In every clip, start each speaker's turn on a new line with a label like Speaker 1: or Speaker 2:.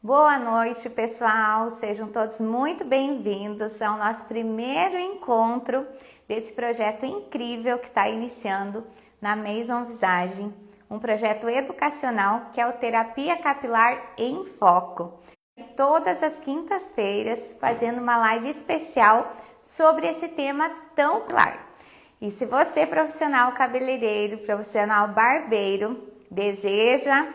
Speaker 1: Boa noite, pessoal! Sejam todos muito bem-vindos ao nosso primeiro encontro desse projeto incrível que está iniciando na Maison Visage, um projeto educacional que é o Terapia Capilar em Foco. Todas as quintas-feiras, fazendo uma live especial sobre esse tema tão claro. E se você, profissional cabeleireiro, profissional barbeiro, deseja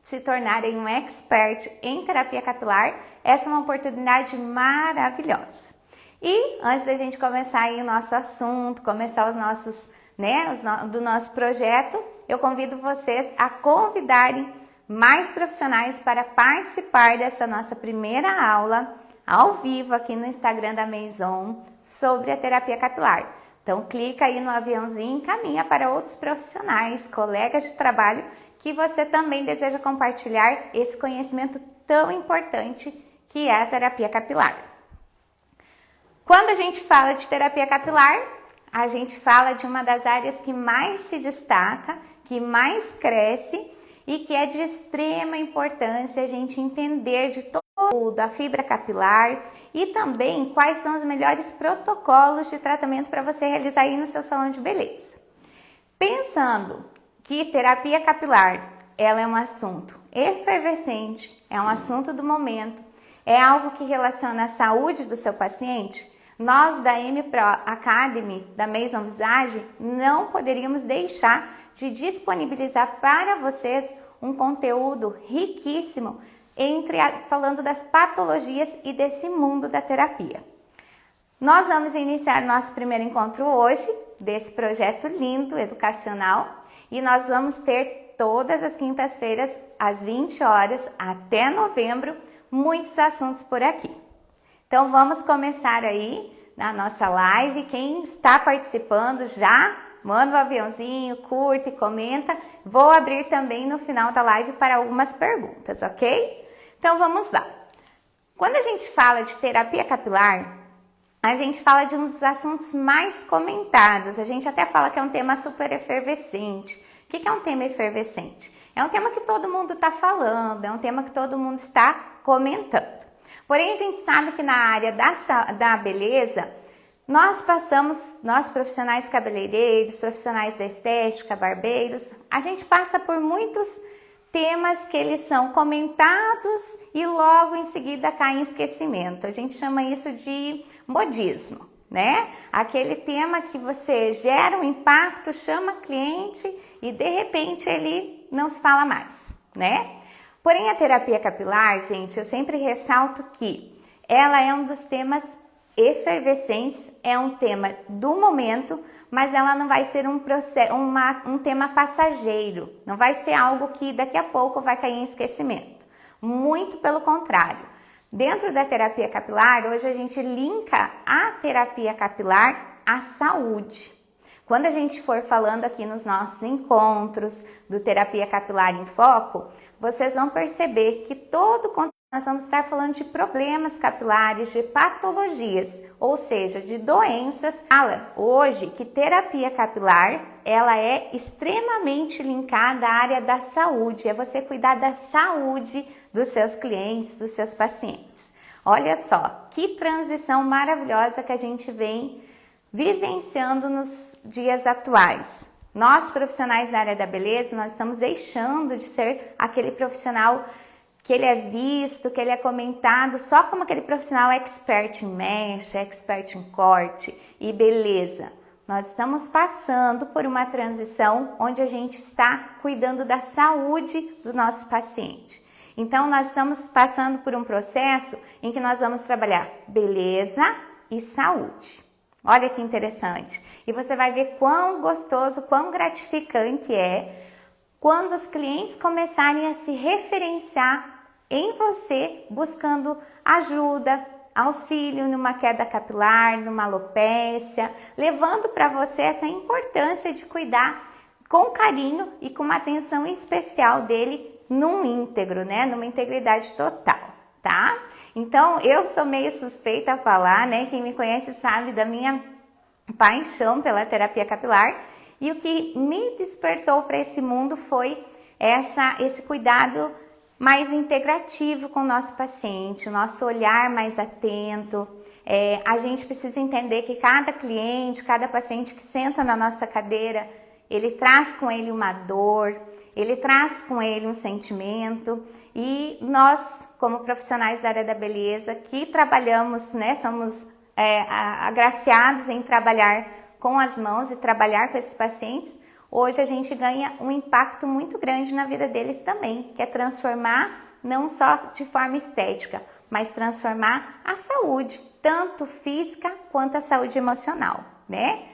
Speaker 1: se tornarem um expert em terapia capilar, essa é uma oportunidade maravilhosa. E antes da gente começar aí o nosso assunto, começar os nossos, do nosso projeto, eu convido vocês a convidarem mais profissionais para participar dessa nossa primeira aula ao vivo aqui no Instagram da Maison sobre a terapia capilar. Então clica aí no aviãozinho e encaminha para outros profissionais, colegas de trabalho, que você também deseja compartilhar esse conhecimento tão importante que é a terapia capilar. Quando a gente fala de terapia capilar, a gente fala de uma das áreas que mais se destaca, que mais cresce e que é de extrema importância a gente entender de todo a fibra capilar e também quais são os melhores protocolos de tratamento para você realizar aí no seu salão de beleza. Pensando que terapia capilar, ela é um assunto efervescente, é um assunto do momento, é algo que relaciona a saúde do seu paciente, nós da M-Pro Academy, da Maison Visage, não poderíamos deixar de disponibilizar para vocês um conteúdo riquíssimo falando das patologias e desse mundo da terapia. Nós vamos iniciar nosso primeiro encontro hoje, desse projeto lindo, educacional, e nós vamos ter todas as quintas-feiras, às 20 horas, até novembro, muitos assuntos por aqui. Então vamos começar aí na nossa live. Quem está participando já manda um aviãozinho, curta e comenta. Vou abrir também no final da live para algumas perguntas, ok? Então vamos lá. Quando a gente fala de terapia capilar, a gente fala de um dos assuntos mais comentados. A gente até fala que é um tema super efervescente. O que é um tema efervescente? É um tema que todo mundo está falando, é um tema que todo mundo está comentando. Porém, a gente sabe que na área da beleza, nós profissionais cabeleireiros, profissionais da estética, barbeiros, a gente passa por muitos temas que eles são comentados e logo em seguida caem em esquecimento. A gente chama isso de modismo, né? Aquele tema que você gera um impacto, chama cliente e de repente ele não se fala mais, né? Porém, a terapia capilar, gente, eu sempre ressalto que ela é um dos temas efervescentes, é um tema do momento, mas ela não vai ser um tema passageiro, não vai ser algo que daqui a pouco vai cair em esquecimento. Muito pelo contrário. Dentro da terapia capilar, hoje a gente linka a terapia capilar à saúde. Quando a gente for falando aqui nos nossos encontros do Terapia Capilar em Foco, vocês vão perceber que todo conteúdo nós vamos estar falando de problemas capilares, de patologias, ou seja, de doenças. Fala hoje que terapia capilar, ela é extremamente linkada à área da saúde, é você cuidar da saúde dos seus clientes, dos seus pacientes. Olha só, que transição maravilhosa que a gente vem vivenciando nos dias atuais. Nós, profissionais da área da beleza, nós estamos deixando de ser aquele profissional que ele é visto, que ele é comentado só como aquele profissional expert em mecha, expert em corte e beleza. Nós estamos passando por uma transição onde a gente está cuidando da saúde do nosso paciente. Então, nós estamos passando por um processo em que nós vamos trabalhar beleza e saúde. Olha que interessante. E você vai ver quão gostoso, quão gratificante é quando os clientes começarem a se referenciar em você, buscando ajuda, auxílio numa queda capilar, numa alopécia, levando para você essa importância de cuidar com carinho e com uma atenção especial dele num íntegro, né? Numa integridade total, tá? Então, eu sou meio suspeita a falar, né? Quem me conhece sabe da minha paixão pela terapia capilar e o que me despertou para esse mundo foi esse cuidado mais integrativo com o nosso paciente, o nosso olhar mais atento. A gente precisa entender que cada cliente, cada paciente que senta na nossa cadeira, ele traz com ele uma dor, ele traz com ele um sentimento, e nós, como profissionais da área da beleza, que trabalhamos, né, somos agraciados em trabalhar com as mãos e trabalhar com esses pacientes, hoje a gente ganha um impacto muito grande na vida deles também, que é transformar não só de forma estética, mas transformar a saúde, tanto física quanto a saúde emocional, né?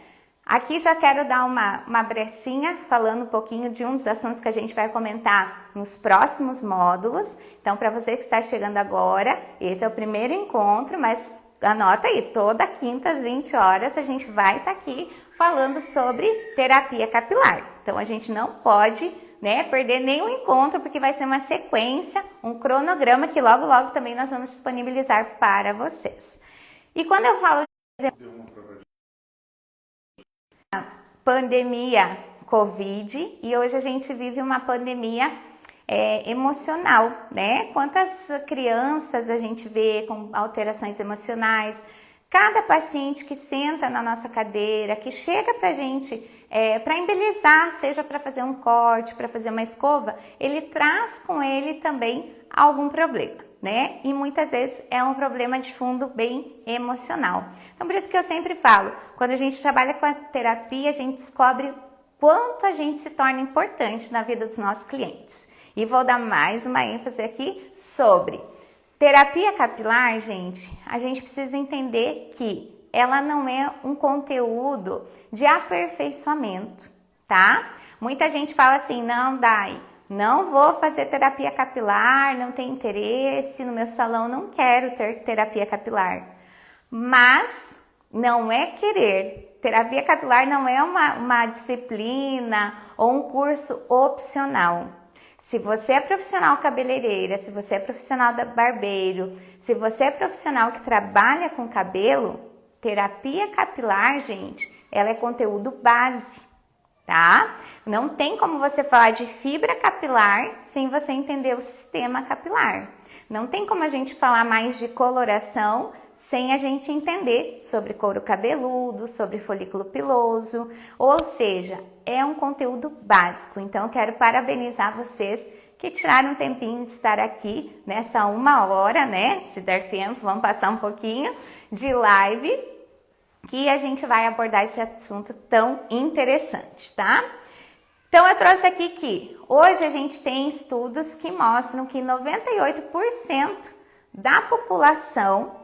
Speaker 1: Aqui já quero dar uma brechinha falando um pouquinho de um dos assuntos que a gente vai comentar nos próximos módulos. Então, para você que está chegando agora, esse é o primeiro encontro, mas anota aí, toda quinta às 20 horas a gente vai estar aqui falando sobre terapia capilar. Então, a gente não pode, né, perder nenhum encontro, porque vai ser uma sequência, um cronograma que logo, logo também nós vamos disponibilizar para vocês. E quando eu falo de pandemia Covid, e hoje a gente vive uma pandemia emocional, né? Quantas crianças a gente vê com alterações emocionais, cada paciente que senta na nossa cadeira, que chega pra gente para embelezar, seja para fazer um corte, para fazer uma escova, ele traz com ele também algum problema, né? E muitas vezes é um problema de fundo bem emocional. Então, por isso que eu sempre falo, quando a gente trabalha com a terapia, a gente descobre quanto a gente se torna importante na vida dos nossos clientes. E vou dar mais uma ênfase aqui sobre terapia capilar, gente. A gente precisa entender que ela não é um conteúdo de aperfeiçoamento, tá? Muita gente fala assim, não, Dai, não vou fazer terapia capilar, não tenho interesse, no meu salão não quero ter terapia capilar. Mas não é querer. Terapia capilar não é uma disciplina ou um curso opcional. Se você é profissional cabeleireira, se você é profissional barbeiro, se você é profissional que trabalha com cabelo, terapia capilar, gente, ela é conteúdo base, tá? Não tem como você falar de fibra capilar sem você entender o sistema capilar. Não tem como a gente falar mais de coloração sem a gente entender sobre couro cabeludo, sobre folículo piloso, ou seja, é um conteúdo básico. Então, eu quero parabenizar vocês que tiraram um tempinho de estar aqui nessa 1 hora, né? Se der tempo, vamos passar um pouquinho de live, que a gente vai abordar esse assunto tão interessante, tá? Então, eu trouxe aqui que hoje a gente tem estudos que mostram que 98% da população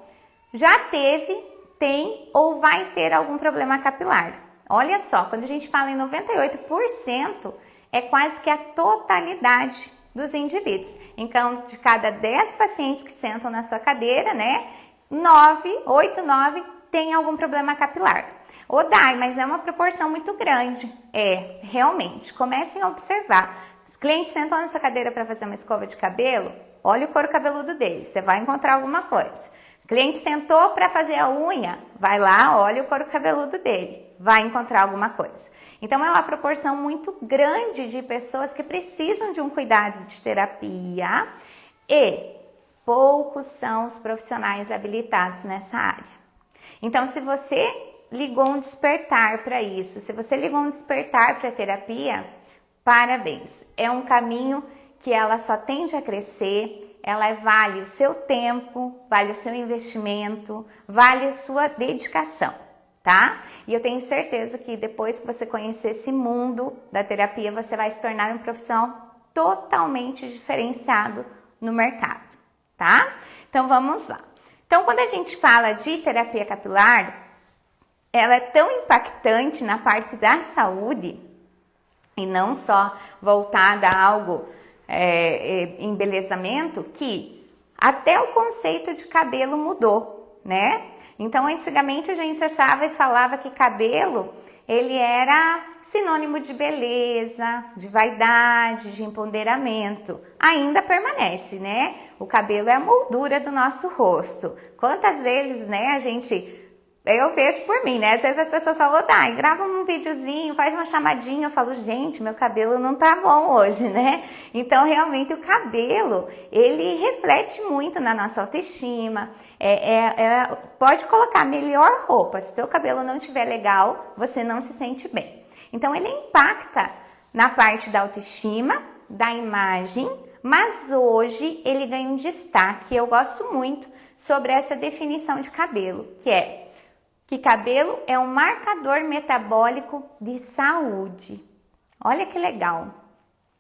Speaker 1: já teve, tem ou vai ter algum problema capilar. Olha só, quando a gente fala em 98%, é quase que a totalidade dos indivíduos. Então, de cada 10 pacientes que sentam na sua cadeira, né, 8, 9 tem algum problema capilar. Ô, Dai, mas é uma proporção muito grande. É, realmente. Comecem a observar. Os clientes sentam na sua cadeira para fazer uma escova de cabelo, olha o couro cabeludo dele, você vai encontrar alguma coisa. O cliente sentou para fazer a unha, vai lá, olha o couro cabeludo dele, vai encontrar alguma coisa. Então, é uma proporção muito grande de pessoas que precisam de um cuidado de terapia e poucos são os profissionais habilitados nessa área. Então, se você ligou um despertar para isso, se você ligou um despertar para a terapia, parabéns. É um caminho que ela só tende a crescer. Ela vale o seu tempo, vale o seu investimento, vale a sua dedicação, tá? E eu tenho certeza que depois que você conhecer esse mundo da terapia, você vai se tornar um profissional totalmente diferenciado no mercado, tá? Então, vamos lá. Então, quando a gente fala de terapia capilar, ela é tão impactante na parte da saúde e não só voltada a algo embelezamento, que até o conceito de cabelo mudou, né? Então, antigamente a gente achava e falava que cabelo, ele era sinônimo de beleza, de vaidade, de empoderamento. Ainda permanece, né? O cabelo é a moldura do nosso rosto. Quantas vezes, né, a gente Eu vejo por mim, né? Às vezes as pessoas falam, tá, grava um videozinho, faz uma chamadinha. Eu falo, gente, meu cabelo não tá bom hoje, né? Então, realmente, o cabelo, ele reflete muito na nossa autoestima. Pode colocar a melhor roupa. Se o teu cabelo não estiver legal, você não se sente bem. Então, ele impacta na parte da autoestima, da imagem, mas hoje ele ganha um destaque. Eu gosto muito sobre essa definição de cabelo, que cabelo é um marcador metabólico de saúde. Olha que legal.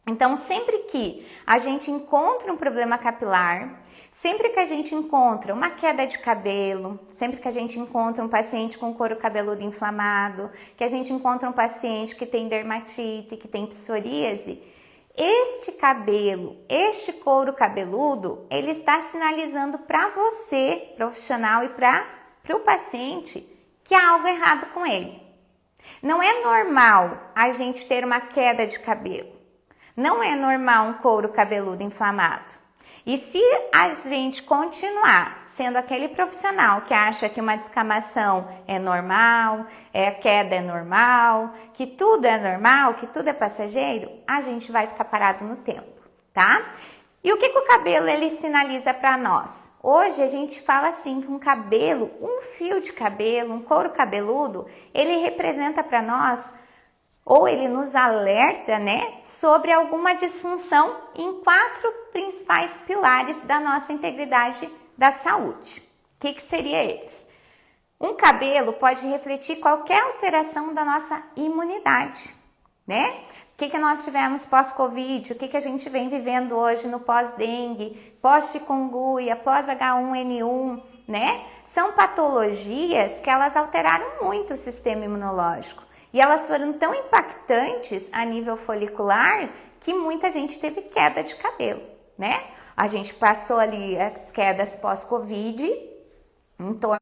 Speaker 1: Então, sempre que a gente encontra um problema capilar, sempre que a gente encontra uma queda de cabelo, sempre que a gente encontra um paciente com couro cabeludo inflamado, que a gente encontra um paciente que tem dermatite, que tem psoríase, este cabelo, este couro cabeludo, ele está sinalizando para você, profissional, e para o paciente que há algo errado com ele. Não é normal a gente ter uma queda de cabelo. Não é normal um couro cabeludo inflamado. E se a gente continuar sendo aquele profissional que acha que uma descamação é normal, a queda é normal, que tudo é normal, que tudo é passageiro, a gente vai ficar parado no tempo, tá? E o que o cabelo ele sinaliza para nós? Hoje a gente fala assim que um cabelo, um fio de cabelo, um couro cabeludo, ele representa para nós, ou ele nos alerta, né, sobre alguma disfunção em 4 principais pilares da nossa integridade da saúde. O que seria eles? Um cabelo pode refletir qualquer alteração da nossa imunidade, né? O que nós tivemos pós-Covid, o que a gente vem vivendo hoje no pós-dengue, pós-chikungunya, pós-H1N1, né? São patologias que elas alteraram muito o sistema imunológico. E elas foram tão impactantes a nível folicular que muita gente teve queda de cabelo, né? A gente passou ali as quedas pós-Covid em torno...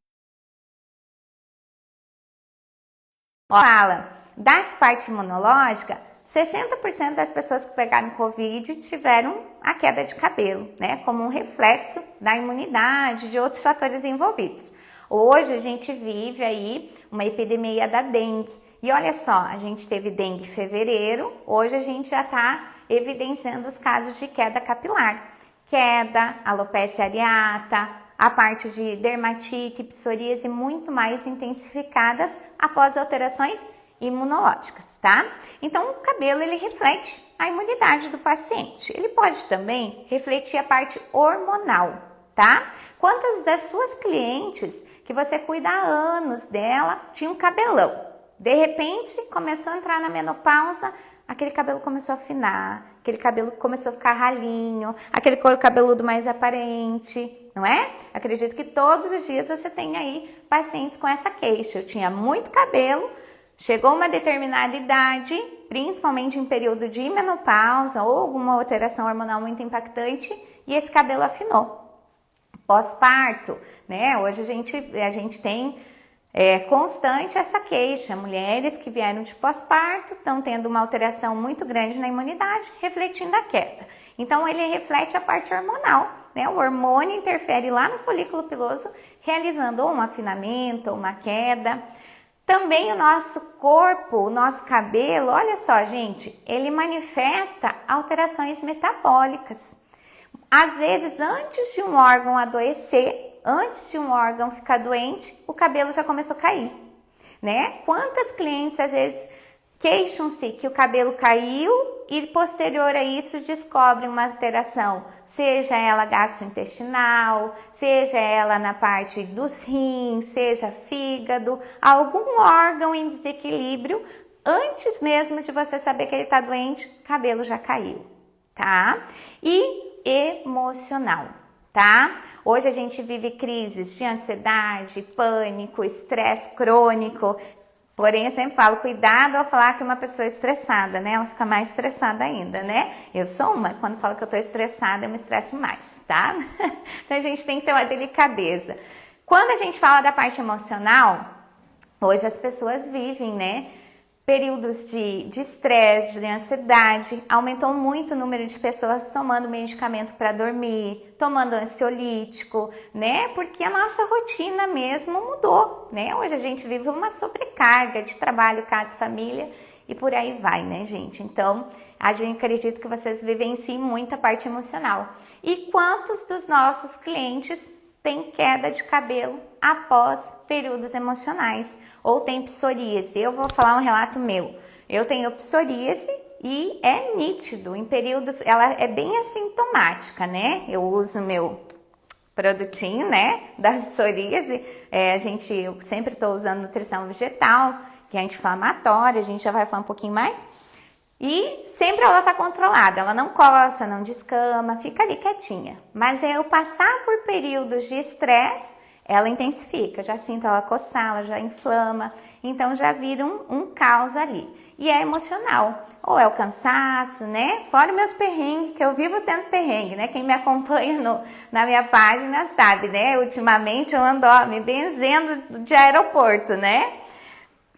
Speaker 1: Fala, da parte imunológica, 60% das pessoas que pegaram Covid tiveram a queda de cabelo, né? Como um reflexo da imunidade, de outros fatores envolvidos. Hoje a gente vive aí uma epidemia da dengue. E olha só, a gente teve dengue em fevereiro, hoje a gente já está evidenciando os casos de queda capilar. Queda, alopecia areata, a parte de dermatite, psoríase muito mais intensificadas após alterações imunológicas, tá? Então, o cabelo, ele reflete a imunidade do paciente. Ele pode também refletir a parte hormonal, tá? Quantas das suas clientes que você cuida há anos dela tinham cabelão? De repente, começou a entrar na menopausa, aquele cabelo começou a afinar, aquele cabelo começou a ficar ralinho, aquele couro cabeludo mais aparente, não é? Acredito que todos os dias você tem aí pacientes com essa queixa. Eu tinha muito cabelo, chegou uma determinada idade, principalmente em período de menopausa ou alguma alteração hormonal muito impactante, e esse cabelo afinou. Pós-parto, né? Hoje a gente tem constante essa queixa. Mulheres que vieram de pós-parto estão tendo uma alteração muito grande na imunidade, refletindo a queda. Então, ele reflete a parte hormonal, né? O hormônio interfere lá no folículo piloso, realizando ou um afinamento ou uma queda. Também o nosso corpo, o nosso cabelo, olha só, gente, ele manifesta alterações metabólicas. Às vezes, antes de um órgão adoecer, antes de um órgão ficar doente, o cabelo já começou a cair, né? Quantas clientes às vezes queixam-se que o cabelo caiu e posterior a isso descobrem uma alteração, seja ela gastrointestinal, seja ela na parte dos rins, seja fígado, algum órgão em desequilíbrio, antes mesmo de você saber que ele está doente, o cabelo já caiu, tá? E emocional, tá? Hoje a gente vive crises de ansiedade, pânico, estresse crônico. Porém, eu sempre falo, cuidado ao falar que uma pessoa é estressada, né? Ela fica mais estressada ainda, né? Eu sou uma, quando falo que eu tô estressada, eu me estresso mais, tá? Então a gente tem que ter uma delicadeza. Quando a gente fala da parte emocional, hoje as pessoas vivem, né? períodos de estresse, de ansiedade, aumentou muito o número de pessoas tomando medicamento para dormir, tomando ansiolítico, né? Porque a nossa rotina mesmo mudou, né? Hoje a gente vive uma sobrecarga de trabalho, casa e família e por aí vai, né, gente? Então, a gente acredita que vocês vivenciam muita parte emocional. E quantos dos nossos clientes têm queda de cabelo após períodos emocionais ou tem psoríase? Eu vou falar um relato meu. Eu tenho psoríase e é nítido em períodos, ela é bem assintomática, né? Eu uso meu produtinho, né, da psoríase. Eu sempre estou usando nutrição vegetal, que é anti-inflamatória, a gente já vai falar um pouquinho mais. E sempre ela tá controlada, ela não coça, não descama, fica ali quietinha. Mas eu passar por períodos de estresse, ela intensifica, já sinto ela coçar, ela já inflama, então já vira um caos ali. E é emocional, ou é o cansaço, né? Fora meus perrengues, que eu vivo tendo perrengue, né? Quem me acompanha na minha página sabe, né? Ultimamente eu ando me benzendo de aeroporto, né?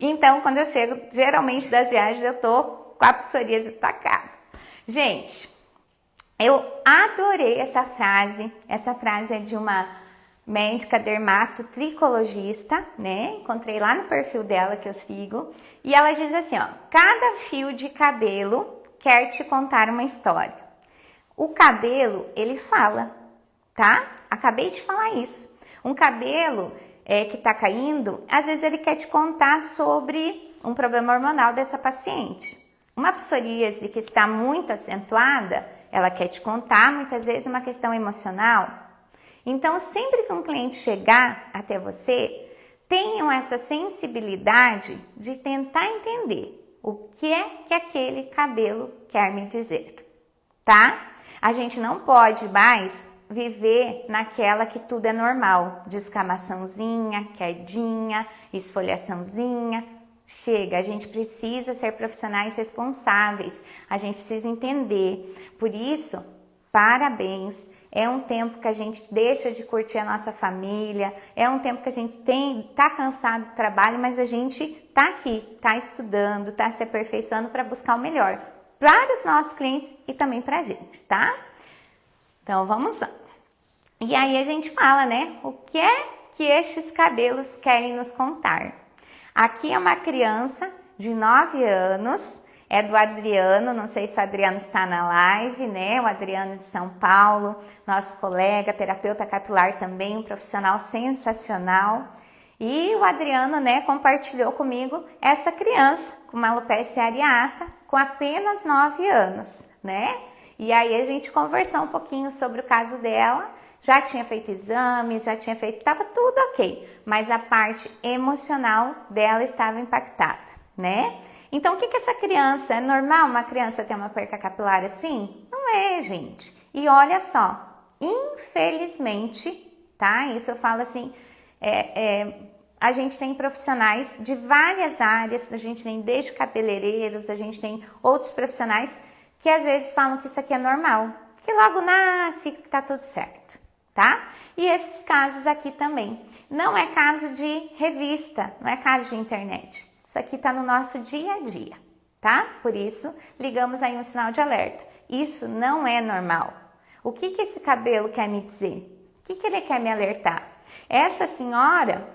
Speaker 1: Então, quando eu chego, geralmente das viagens, eu tô com a psoríase atacada. Gente, eu adorei essa frase. Essa frase é de uma médica dermatotricologista, né? Encontrei lá no perfil dela que eu sigo. E ela diz assim, ó: cada fio de cabelo quer te contar uma história. O cabelo, ele fala, tá? Acabei de falar isso. Um cabelo que tá caindo, às vezes ele quer te contar sobre um problema hormonal dessa paciente. Uma psoríase que está muito acentuada, ela quer te contar muitas vezes uma questão emocional. Então, sempre que um cliente chegar até você, tenham essa sensibilidade de tentar entender o que é que aquele cabelo quer me dizer, tá? A gente não pode mais viver naquela que tudo é normal, descamaçãozinha, quedinha, esfoliaçãozinha. Chega, a gente precisa ser profissionais responsáveis, a gente precisa entender. Por isso, parabéns, é um tempo que a gente deixa de curtir a nossa família, é um tempo que a gente tá cansado do trabalho, mas a gente tá aqui, tá estudando, tá se aperfeiçoando para buscar o melhor para os nossos clientes e também para a gente, tá? Então, vamos lá. E aí a gente fala, né, o que é que estes cabelos querem nos contar? Aqui é uma criança de 9 anos, é do Adriano, não sei se o Adriano está na live, né? O Adriano de São Paulo, nosso colega, terapeuta capilar também, um profissional sensacional. E o Adriano, né, compartilhou comigo essa criança com uma alopecia areata com apenas 9 anos, né? E aí a gente conversou um pouquinho sobre o caso dela. Já tinha feito exames, estava tudo ok, mas a parte emocional dela estava impactada, né? Então, o que essa criança, é normal uma criança ter uma perca capilar assim? Não é, gente. E olha só, infelizmente, tá? Isso eu falo assim, a gente tem profissionais de várias áreas, a gente tem desde cabeleireiros, a gente tem outros profissionais que às vezes falam que isso aqui é normal, que logo nasce, que tá tudo certo. Tá? E esses casos aqui também. Não é caso de revista, não é caso de internet. Isso aqui está no nosso dia a dia, tá? Por isso, ligamos aí um sinal de alerta. Isso não é normal. O que esse cabelo quer me dizer? O que ele quer me alertar? Essa senhora,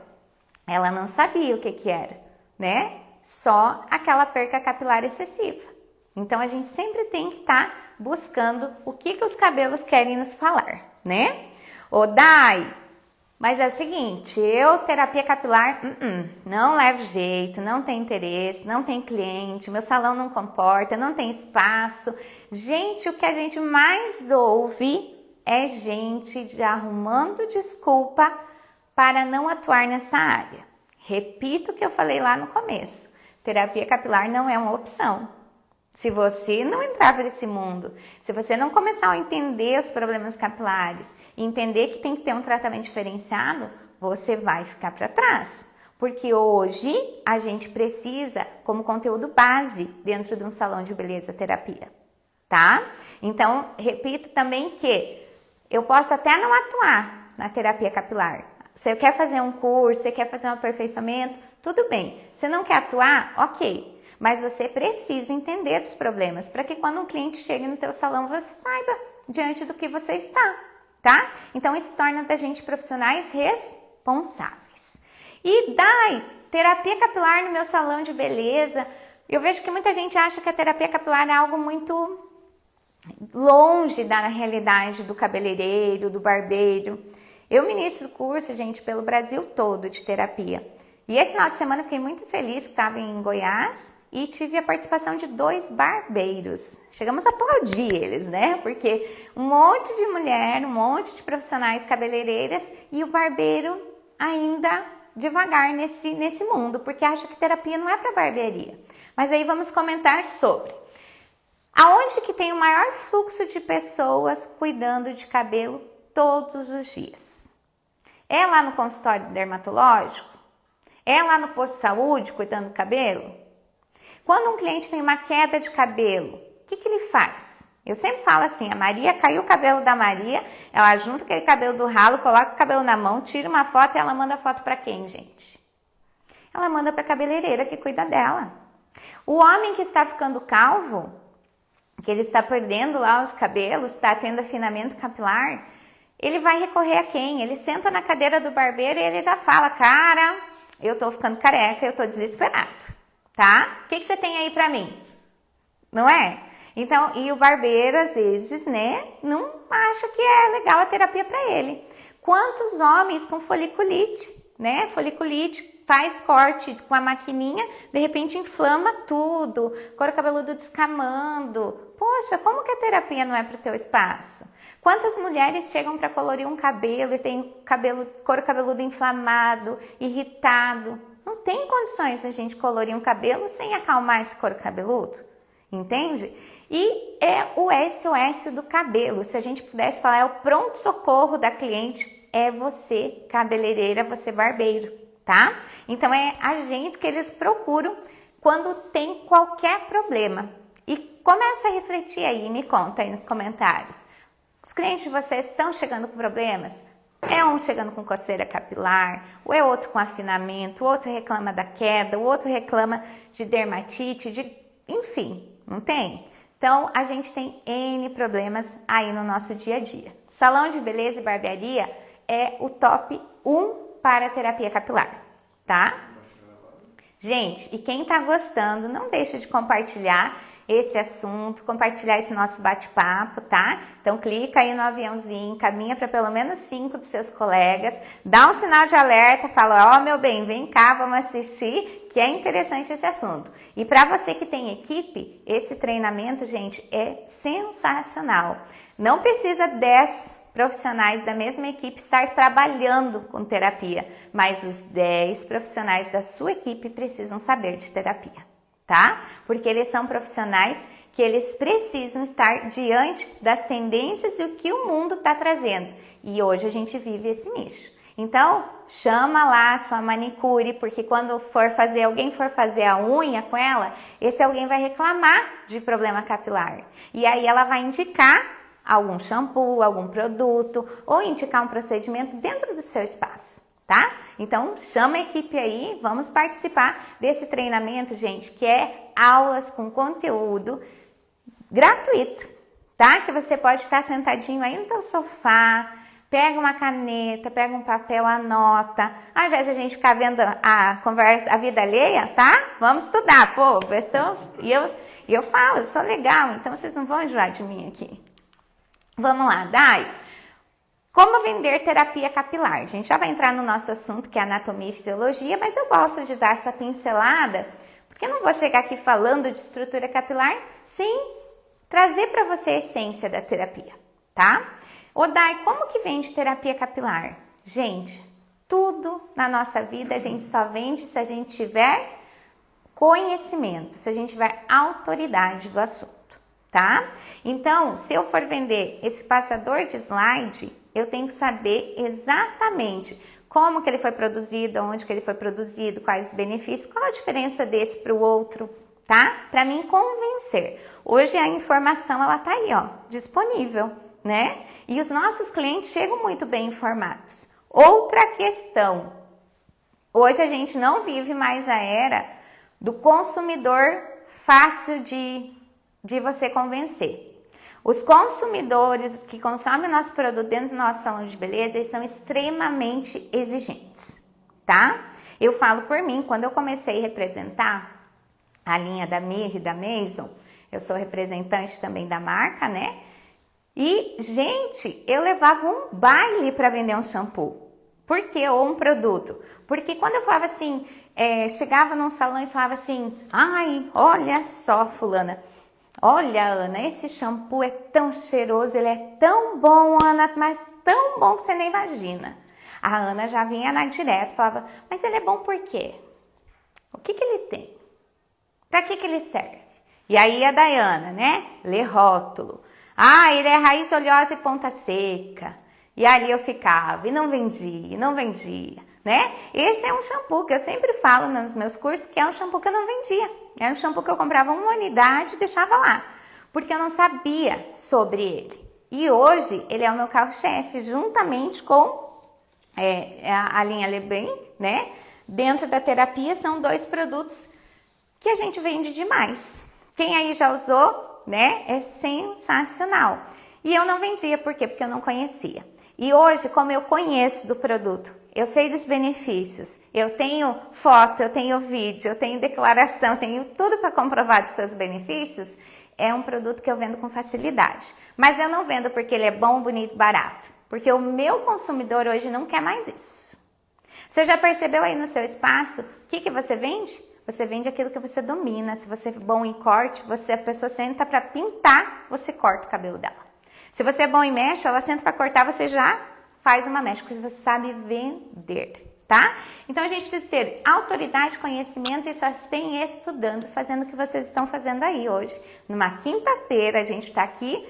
Speaker 1: ela não sabia o que era, né? Só aquela perca capilar excessiva. Então, a gente sempre tem que estar buscando o que os cabelos querem nos falar, né? Ô, Dai, mas é o seguinte, terapia capilar, não levo jeito, não tem interesse, não tem cliente, meu salão não comporta, não tem espaço. Gente, o que a gente mais ouve é gente arrumando desculpa para não atuar nessa área. Repito o que eu falei lá no começo, terapia capilar não é uma opção. Se você não entrar para esse mundo, se você não começar a entender os problemas capilares, entender que tem que ter um tratamento diferenciado, você vai ficar para trás. Porque hoje a gente precisa como conteúdo base dentro de um salão de beleza terapia, tá? Então, repito também que eu posso até não atuar na terapia capilar. Você quer fazer um curso, você quer fazer um aperfeiçoamento, tudo bem. Você não quer atuar? Ok. mas você precisa entender dos problemas para que quando um cliente chegue no teu salão você saiba diante do que você está, tá? Então isso torna da gente profissionais responsáveis. E Dai, terapia capilar no meu salão de beleza. Eu vejo que muita gente acha que a terapia capilar é algo muito longe da realidade do cabeleireiro, do barbeiro. Eu ministro curso, gente, pelo Brasil todo de terapia. E esse final de semana eu fiquei muito feliz que estava em Goiás e tive a participação de 2 barbeiros. Chegamos a aplaudir eles, né? Porque um monte de mulher, um monte de profissionais cabeleireiras e o barbeiro ainda devagar nesse mundo, porque acha que terapia não é para barbearia. Mas aí vamos comentar sobre aonde que tem o maior fluxo de pessoas cuidando de cabelo todos os dias. É lá no consultório dermatológico? É lá no posto de saúde cuidando do cabelo? Quando um cliente tem uma queda de cabelo, o que ele faz? Eu sempre falo assim, a Maria, caiu o cabelo da Maria, ela junta aquele cabelo do ralo, coloca o cabelo na mão, tira uma foto e ela manda a foto para quem, gente? Ela manda para a cabeleireira que cuida dela. O homem que está ficando calvo, que ele está perdendo lá os cabelos, está tendo afinamento capilar, ele vai recorrer a quem? Ele senta na cadeira do barbeiro e ele já fala, cara, eu tô ficando careca, eu tô desesperado, tá? O que você tem aí pra mim? Não é? Então, e o barbeiro, às vezes, né, não acha que é legal a terapia pra ele. Quantos homens com foliculite, né? Foliculite, faz corte com a maquininha, de repente inflama tudo, couro cabeludo descamando. Poxa, como que a terapia não é pro teu espaço? Quantas mulheres chegam para colorir um cabelo e tem couro cabeludo inflamado, irritado? Não tem condições da gente colorir um cabelo sem acalmar esse couro cabeludo, entende? E é o SOS do cabelo, se a gente pudesse falar, é o pronto-socorro da cliente, é você, cabeleireira, você barbeiro, tá? Então é a gente que eles procuram quando tem qualquer problema. E começa a refletir aí, me conta aí nos comentários. Os clientes de vocês estão chegando com problemas? É um chegando com coceira capilar, ou é outro com afinamento, o outro reclama da queda, o outro reclama de dermatite, enfim, não tem? Então, a gente tem N problemas aí no nosso dia a dia. Salão de beleza e barbearia é o top 1 para terapia capilar, tá? Gente, e quem tá gostando, não deixa de compartilhar esse assunto, compartilhar esse nosso bate-papo, tá? Então clica aí no aviãozinho, caminha para pelo menos 5 dos seus colegas, dá um sinal de alerta, fala, ó, meu bem, vem cá, vamos assistir, que é interessante esse assunto. E para você que tem equipe, esse treinamento, gente, é sensacional. Não precisa 10 profissionais da mesma equipe estar trabalhando com terapia, mas os 10 profissionais da sua equipe precisam saber de terapia, tá? Porque eles são profissionais que eles precisam estar diante das tendências do que o mundo está trazendo. E hoje a gente vive esse nicho. Então, chama lá a sua manicure, porque quando alguém for fazer a unha com ela, esse alguém vai reclamar de problema capilar. E aí ela vai indicar algum shampoo, algum produto, ou indicar um procedimento dentro do seu espaço, tá? Então, chama a equipe aí, vamos participar desse treinamento, gente, que é aulas com conteúdo gratuito, tá? Que você pode estar sentadinho aí no teu sofá, pega uma caneta, pega um papel, anota. Ao invés de a gente ficar vendo a conversa, a vida alheia, tá? Vamos estudar, pô. Então, e eu falo, eu sou legal, então vocês não vão enjoar de mim aqui. Vamos lá, Dai. Como vender terapia capilar? A gente já vai entrar no nosso assunto, que é anatomia e fisiologia, mas eu gosto de dar essa pincelada, porque eu não vou chegar aqui falando de estrutura capilar sem trazer para você a essência da terapia, tá? Ô Dai, como que vende terapia capilar? Gente, tudo na nossa vida a gente só vende se a gente tiver conhecimento, se a gente tiver autoridade do assunto, tá? Então, se eu for vender esse passador de slide, eu tenho que saber exatamente como que ele foi produzido, onde que ele foi produzido, quais os benefícios, qual a diferença desse para o outro, tá? Para mim convencer. Hoje a informação, ela tá aí, ó, disponível, né? E os nossos clientes chegam muito bem informados. Outra questão, hoje a gente não vive mais a era do consumidor fácil de você convencer. Os consumidores que consomem nosso produto dentro do nosso salão de beleza, eles são extremamente exigentes, tá? Eu falo por mim, quando eu comecei a representar a linha da Mir e da Maison, eu sou representante também da marca, né? E, gente, eu levava um baile para vender um shampoo. Por quê? Ou um produto. Porque quando eu falava assim, chegava num salão e falava assim, ai, olha só, fulana, olha, Ana, esse shampoo é tão cheiroso, ele é tão bom, Ana, mas tão bom que você nem imagina. A Ana já vinha lá direto, falava, mas ele é bom por quê? O que ele tem? Para que ele serve? E aí a Dayana, né? Lê rótulo. Ah, ele é raiz oleosa e ponta seca. E ali eu ficava, e não vendia, né? Esse é um shampoo que eu sempre falo nos meus cursos, que é um shampoo que eu não vendia. Era um shampoo que eu comprava uma unidade e deixava lá, porque eu não sabia sobre ele. E hoje ele é o meu carro-chefe, juntamente com a linha Lebem, né? Dentro da terapia são 2 produtos que a gente vende demais. Quem aí já usou, né? É sensacional. E eu não vendia, por quê? Porque eu não conhecia. E hoje, como eu conheço do produto, eu sei dos benefícios, eu tenho foto, eu tenho vídeo, eu tenho declaração, eu tenho tudo para comprovar dos seus benefícios, é um produto que eu vendo com facilidade. Mas eu não vendo porque ele é bom, bonito, barato. Porque o meu consumidor hoje não quer mais isso. Você já percebeu aí no seu espaço o que você vende? Você vende aquilo que você domina. Se você é bom em corte, a pessoa senta para pintar, você corta o cabelo dela. Se você é bom em mecha, ela senta para cortar, você já faz uma mecha, porque você sabe vender, tá? Então a gente precisa ter autoridade, conhecimento e só se tem estudando, fazendo o que vocês estão fazendo aí hoje. Numa quinta-feira, a gente tá aqui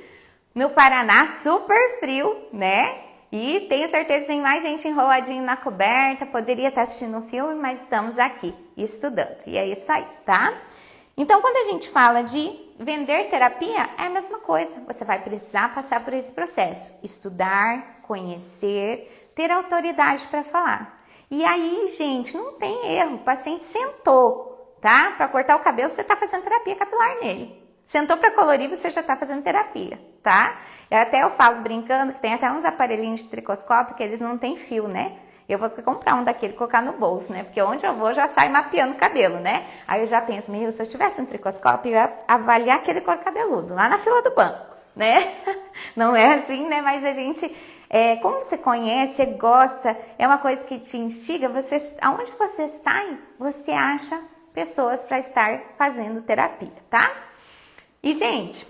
Speaker 1: no Paraná, super frio, né? E tenho certeza que tem mais gente enroladinho na coberta, poderia estar assistindo um filme, mas estamos aqui estudando. E é isso aí, tá? Então, quando a gente fala de vender terapia, é a mesma coisa. Você vai precisar passar por esse processo. Estudar, conhecer, ter autoridade para falar. E aí, gente, não tem erro. O paciente sentou, tá? Para cortar o cabelo, você está fazendo terapia capilar nele. Sentou para colorir, você já está fazendo terapia, tá? Eu falo brincando que tem até uns aparelhinhos de tricoscópio que eles não têm fio, né? Eu vou comprar um daquele e colocar no bolso, né? Porque onde eu vou já sai mapeando o cabelo, né? Aí eu já penso, se eu tivesse um tricoscópio, eu ia avaliar aquele couro cabeludo lá na fila do banco, né? Não é assim, né? Mas a gente, como você conhece, você gosta, é uma coisa que te instiga, aonde você sai, você acha pessoas para estar fazendo terapia, tá? E, gente,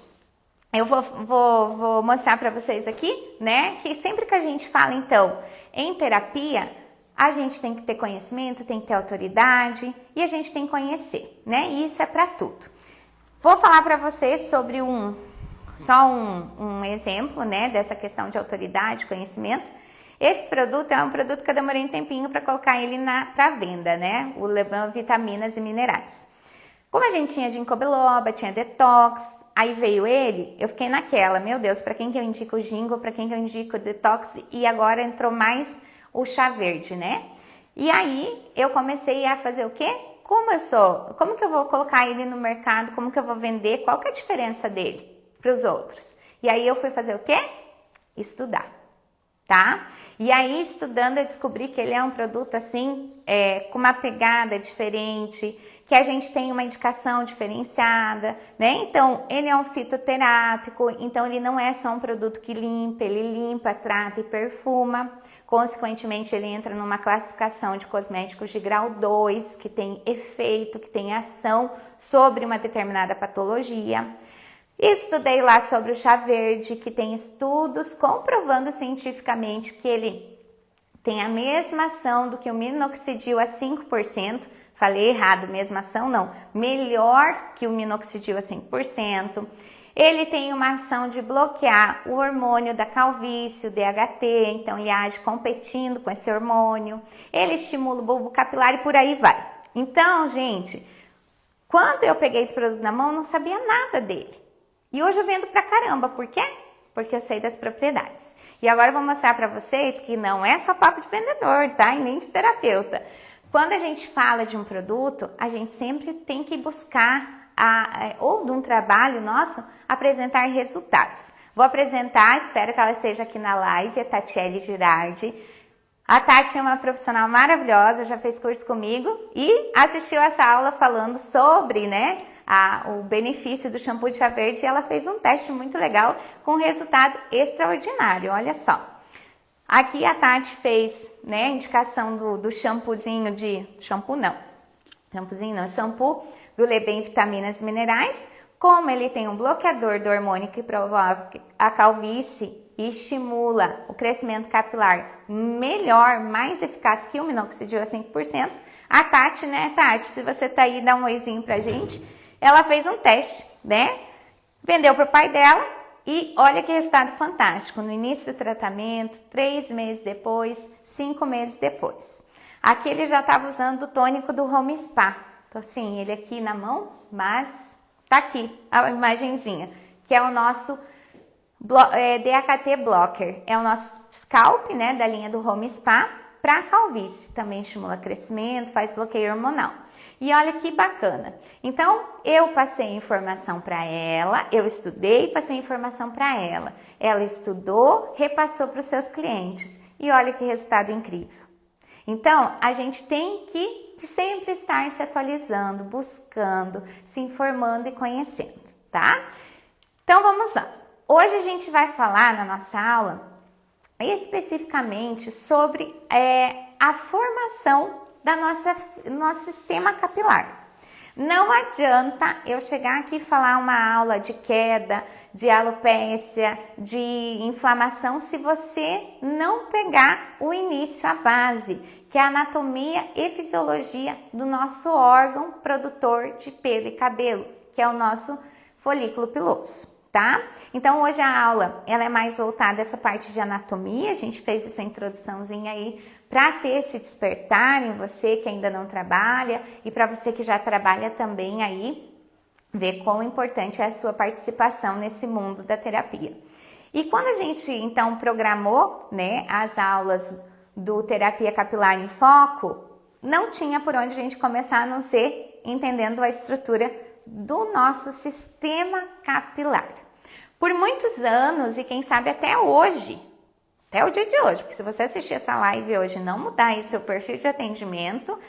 Speaker 1: eu vou mostrar para vocês aqui, né? Que sempre que a gente fala, então, em terapia, a gente tem que ter conhecimento, tem que ter autoridade e a gente tem que conhecer, né? E isso é para tudo. Vou falar para vocês sobre um exemplo, né? Dessa questão de autoridade, conhecimento. Esse produto é um produto que eu demorei um tempinho para colocar ele para venda, né? O Lebem Vitaminas e Minerais. Como a gente tinha ginkgo biloba, tinha detox, aí veio ele, eu fiquei naquela, meu Deus, para quem que eu indico o ginkgo, para quem que eu indico o detox, e agora entrou mais o chá verde, né? E aí eu comecei a fazer o quê? Como que eu vou colocar ele no mercado, como que eu vou vender, qual que é a diferença dele para os outros? E aí eu fui fazer o quê? Estudar, tá? E aí estudando eu descobri que ele é um produto assim, com uma pegada diferente, que a gente tem uma indicação diferenciada, né? Então, ele é um fitoterápico, então ele não é só um produto que limpa, ele limpa, trata e perfuma. Consequentemente, ele entra numa classificação de cosméticos de grau 2, que tem efeito, que tem ação sobre uma determinada patologia. Estudei lá sobre o chá verde, que tem estudos comprovando cientificamente que ele tem a mesma ação do que o minoxidil a 5%. Falei errado, mesma ação não, melhor que o minoxidil a 5%. Ele tem uma ação de bloquear o hormônio da calvície, o DHT, então ele age competindo com esse hormônio. Ele estimula o bulbo capilar e por aí vai. Então, gente, quando eu peguei esse produto na mão, eu não sabia nada dele. E hoje eu vendo pra caramba, por quê? Porque eu sei das propriedades. E agora eu vou mostrar pra vocês que não é só papo de vendedor, tá? E nem de terapeuta. Quando a gente fala de um produto, a gente sempre tem que buscar ou de um trabalho nosso, apresentar resultados. Vou apresentar, espero que ela esteja aqui na live, a Tatiele Girardi. A Tati é uma profissional maravilhosa, já fez curso comigo e assistiu essa aula falando sobre, o benefício do shampoo de chá verde, e ela fez um teste muito legal com resultado extraordinário, olha só. Aqui a Tati fez, a indicação do shampoozinho shampoo do Lebem Vitaminas e Minerais. Como ele tem um bloqueador do hormônio que promove a calvície e estimula o crescimento capilar melhor, mais eficaz que o minoxidil a 5%, a Tati, Tati, se você tá aí, dá um oizinho pra gente. Ela fez um teste, vendeu pro pai dela e olha que resultado fantástico. No início do tratamento, 3 meses depois, 5 meses depois. Aqui ele já estava usando o tônico do Home Spa. Então assim, ele aqui na mão, mas tá aqui a imagenzinha, que é o nosso DHT Blocker. É o nosso scalp, da linha do Home Spa para calvície. Também estimula crescimento, faz bloqueio hormonal. E olha que bacana. Então, eu passei informação para ela, eu estudei e passei informação para ela. Ela estudou, repassou para os seus clientes. E olha que resultado incrível. Então, a gente tem que sempre estar se atualizando, buscando, se informando e conhecendo, tá? Então, vamos lá. Hoje a gente vai falar na nossa aula especificamente sobre a formação do nosso sistema capilar. Não adianta eu chegar aqui e falar uma aula de queda, de alopécia, de inflamação, se você não pegar o início, a base, que é a anatomia e fisiologia do nosso órgão produtor de pelo e cabelo, que é o nosso folículo piloso, tá? Então hoje a aula ela é mais voltada a essa parte de anatomia, a gente fez essa introduçãozinha aí para ter esse despertar em você que ainda não trabalha e para você que já trabalha também aí, ver quão importante é a sua participação nesse mundo da terapia. E quando a gente então programou, as aulas do Terapia Capilar em Foco, não tinha por onde a gente começar a não ser entendendo a estrutura do nosso sistema capilar. Por muitos anos e quem sabe até hoje, até o dia de hoje, porque se você assistir essa live hoje e não mudar aí seu perfil de atendimento,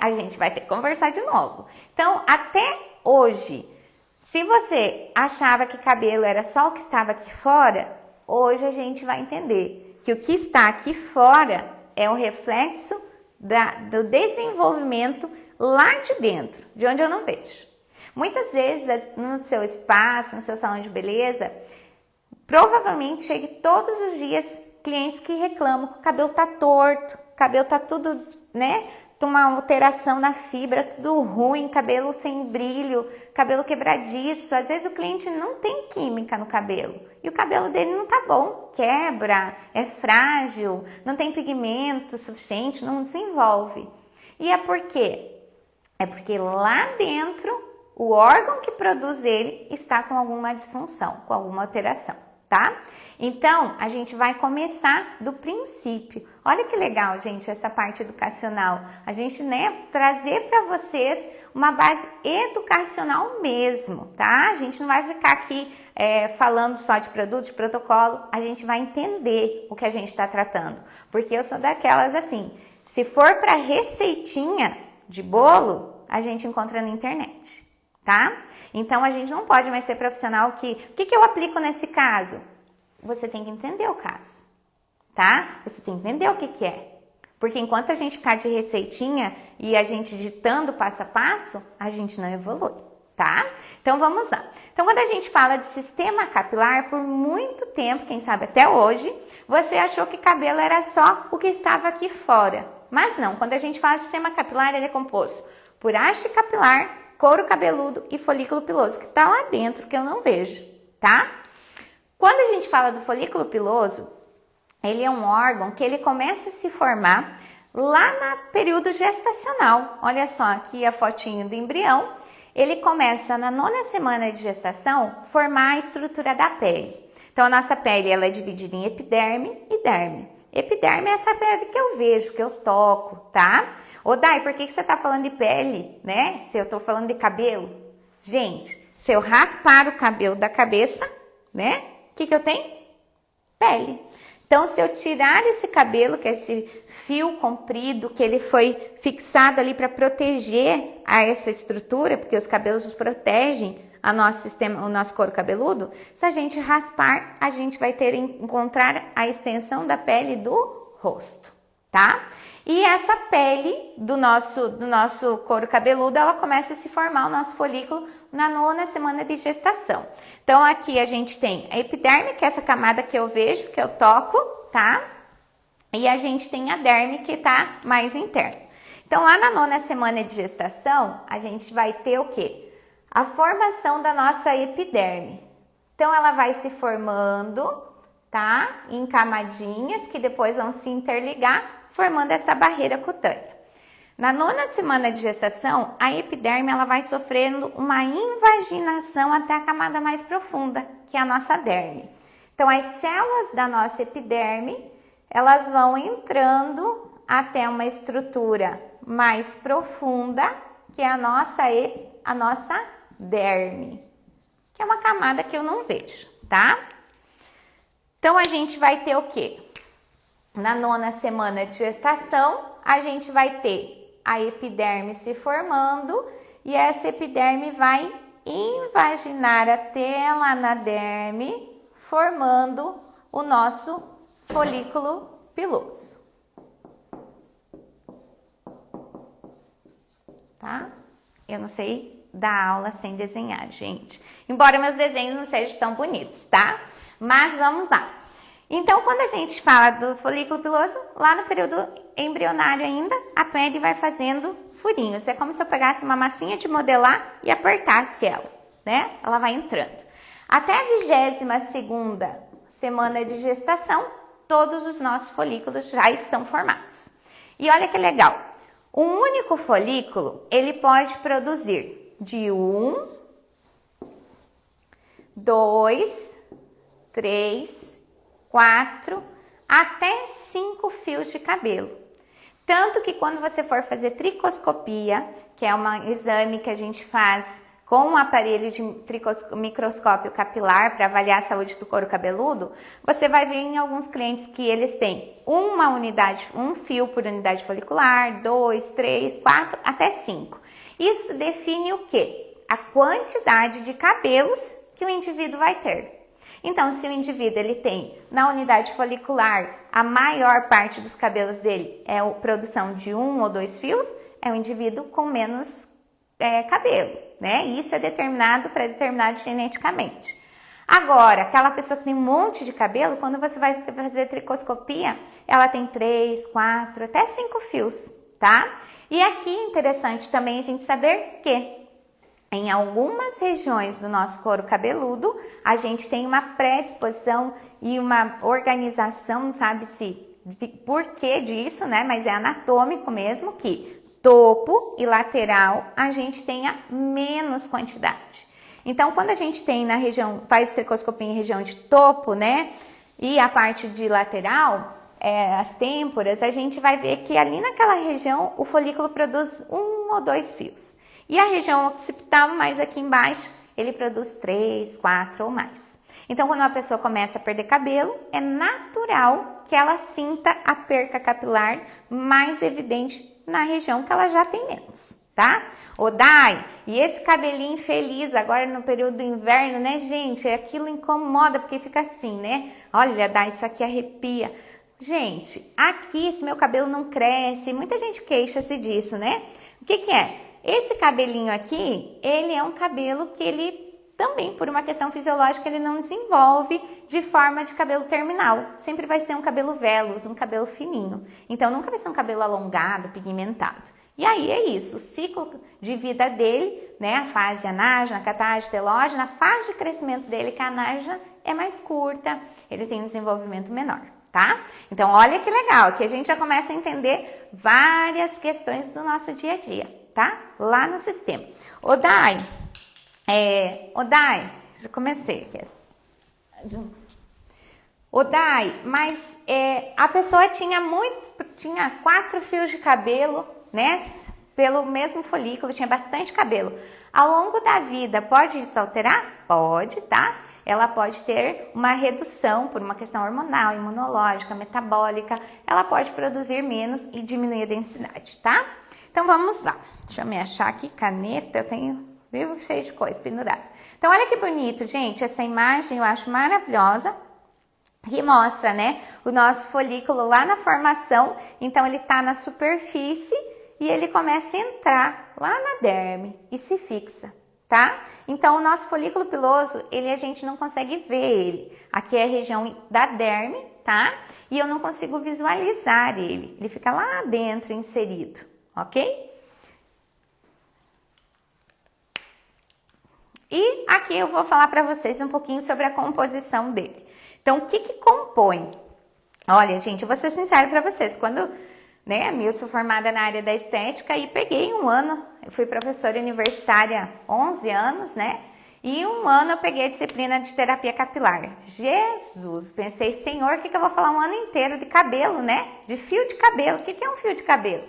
Speaker 1: a gente vai ter que conversar de novo. Então, até hoje, se você achava que cabelo era só o que estava aqui fora, hoje a gente vai entender que o que está aqui fora é o reflexo do desenvolvimento lá de dentro, de onde eu não vejo. Muitas vezes no seu espaço, no seu salão de beleza, provavelmente chegue todos os dias clientes que reclamam que o cabelo tá torto, o cabelo tá tudo, uma alteração na fibra, tudo ruim, cabelo sem brilho, cabelo quebradiço. Às vezes o cliente não tem química no cabelo e o cabelo dele não tá bom, quebra, é frágil, não tem pigmento suficiente, não desenvolve. E é por quê? É porque lá dentro o órgão que produz ele está com alguma disfunção, com alguma alteração, tá? Então, a gente vai começar do princípio. Olha que legal, gente, essa parte educacional. A gente, trazer para vocês uma base educacional mesmo, tá? A gente não vai ficar aqui falando só de produto, de protocolo. A gente vai entender o que a gente está tratando. Porque eu sou daquelas assim, se for para receitinha de bolo, a gente encontra na internet, tá? Então, a gente não pode mais ser profissional o que eu aplico nesse caso? Você tem que entender o caso, tá? Você tem que entender o que é. Porque enquanto a gente ficar de receitinha e a gente ditando passo a passo, a gente não evolui, tá? Então, vamos lá. Então, quando a gente fala de sistema capilar, por muito tempo, quem sabe até hoje, você achou que cabelo era só o que estava aqui fora. Mas não, quando a gente fala de sistema capilar, ele é composto por haste capilar, couro cabeludo e folículo piloso, que está lá dentro, que eu não vejo, tá? Quando a gente fala do folículo piloso, ele é um órgão que ele começa a se formar lá no período gestacional. Olha só, aqui a fotinho do embrião. Ele começa na 9ª semana de gestação formar a estrutura da pele. Então, a nossa pele ela é dividida em epiderme e derme. Epiderme é essa pele que eu vejo, que eu toco, tá? Ô, Dai, por que você tá falando de pele, Se eu tô falando de cabelo? Gente, se eu raspar o cabelo da cabeça, né? O que eu tenho? Pele. Então, se eu tirar esse cabelo, que é esse fio comprido, que ele foi fixado ali para proteger a essa estrutura, porque os cabelos protegem o nosso couro cabeludo, se a gente raspar, a gente vai encontrar a extensão da pele do rosto, tá? E essa pele do nosso couro cabeludo, ela começa a se formar, o nosso folículo, na 9ª semana de gestação. Então, aqui a gente tem a epiderme, que é essa camada que eu vejo, que eu toco, tá? E a gente tem a derme, que tá mais interna. Então, lá na 9ª semana de gestação, a gente vai ter o quê? A formação da nossa epiderme. Então, ela vai se formando, tá? Em camadinhas, que depois vão se interligar, formando essa barreira cutânea. Na 9ª semana de gestação, a epiderme ela vai sofrendo uma invaginação até a camada mais profunda, que é a nossa derme. Então, as células da nossa epiderme, elas vão entrando até uma estrutura mais profunda, que é a nossa derme, que é uma camada que eu não vejo, tá? Então, a gente vai ter o quê? Na 9ª semana de gestação, a gente vai ter a epiderme se formando e essa epiderme vai invaginar até lá na derme, formando o nosso folículo piloso. Tá? Eu não sei dar aula sem desenhar, gente. Embora meus desenhos não sejam tão bonitos, tá? Mas vamos lá. Então, quando a gente fala do folículo piloso, lá no período embrionário ainda, a pele vai fazendo furinhos. É como se eu pegasse uma massinha de modelar e apertasse ela, né? Ela vai entrando. Até a 22ª semana de gestação, todos os nossos folículos já estão formados. E olha que legal, um único folículo, ele pode produzir de 1, 2, 3, 4 até 5 fios de cabelo. Tanto que quando você for fazer tricoscopia, que é um exame que a gente faz com um aparelho de microscópio capilar para avaliar a saúde do couro cabeludo, você vai ver em alguns clientes que eles têm um fio por unidade folicular, 2, 3, 4, até 5. Isso define o quê? A quantidade de cabelos que o indivíduo vai ter. Então, se o indivíduo ele tem na unidade folicular a maior parte dos cabelos dele é a produção de 1 ou 2 fios, é um indivíduo com menos cabelo, né? Isso é pré-determinado geneticamente. Agora, aquela pessoa que tem um monte de cabelo, quando você vai fazer tricoscopia, ela tem 3, 4, até 5 fios, tá? E aqui é interessante também a gente saber que em algumas regiões do nosso couro cabeludo, a gente tem uma predisposição e uma organização, não sabe-se por que disso, né? Mas é anatômico mesmo, que topo e lateral a gente tenha menos quantidade. Então, quando a gente tem na região, faz tricoscopia em região de topo, né? E a parte de lateral, as têmporas, a gente vai ver que ali naquela região o folículo produz 1 ou 2 fios. E a região occipital, mais aqui embaixo, ele produz 3, 4 ou mais. Então, quando uma pessoa começa a perder cabelo, é natural que ela sinta a perca capilar mais evidente na região que ela já tem menos, tá? Ô, Dai, e esse cabelinho feliz agora no período do inverno, né, gente? Aquilo incomoda porque fica assim, né? Olha, Dai, isso aqui arrepia. Gente, aqui esse meu cabelo não cresce, muita gente queixa-se disso, né? O que que é? Esse cabelinho aqui, ele é um cabelo que ele também, por uma questão fisiológica, ele não desenvolve de forma de cabelo terminal. Sempre vai ser um cabelo veloz, um cabelo fininho. Então, nunca vai ser um cabelo alongado, pigmentado. E aí é isso, o ciclo de vida dele, né, a fase anágena, catágena, telógena, a fase de crescimento dele, que a anágena é mais curta, ele tem um desenvolvimento menor, tá? Então, olha que legal, aqui a gente já começa a entender várias questões do nosso dia a dia. Tá? Lá no sistema. Odai, já comecei aqui. Odai, mas a pessoa tinha 4 fios de cabelo, né? pelo mesmo folículo, tinha bastante cabelo. Ao longo da vida, pode isso alterar? Pode, tá? Ela pode ter uma redução por uma questão hormonal, imunológica, metabólica. Ela pode produzir menos e diminuir a densidade, tá? Então vamos lá. Deixa eu me achar aqui, caneta, eu tenho vivo cheio de coisa pendurada. Então olha que bonito, gente, essa imagem eu acho maravilhosa. Que mostra, né, o nosso folículo lá na formação. Então ele tá na superfície e ele começa a entrar lá na derme e se fixa, tá? Então o nosso folículo piloso, a gente não consegue ver ele. Aqui é a região da derme, tá? E eu não consigo visualizar ele. Ele fica lá dentro inserido, ok? E aqui eu vou falar para vocês um pouquinho sobre a composição dele. Então, o que compõe? Olha, gente, eu vou ser sincera para vocês. Quando, né, eu sou formada na área da estética e peguei um ano, eu fui professora universitária 11 anos, né? E um ano eu peguei a disciplina de terapia capilar. Jesus, pensei, Senhor, o que eu vou falar um ano inteiro de cabelo, né? De fio de cabelo. O que é um fio de cabelo?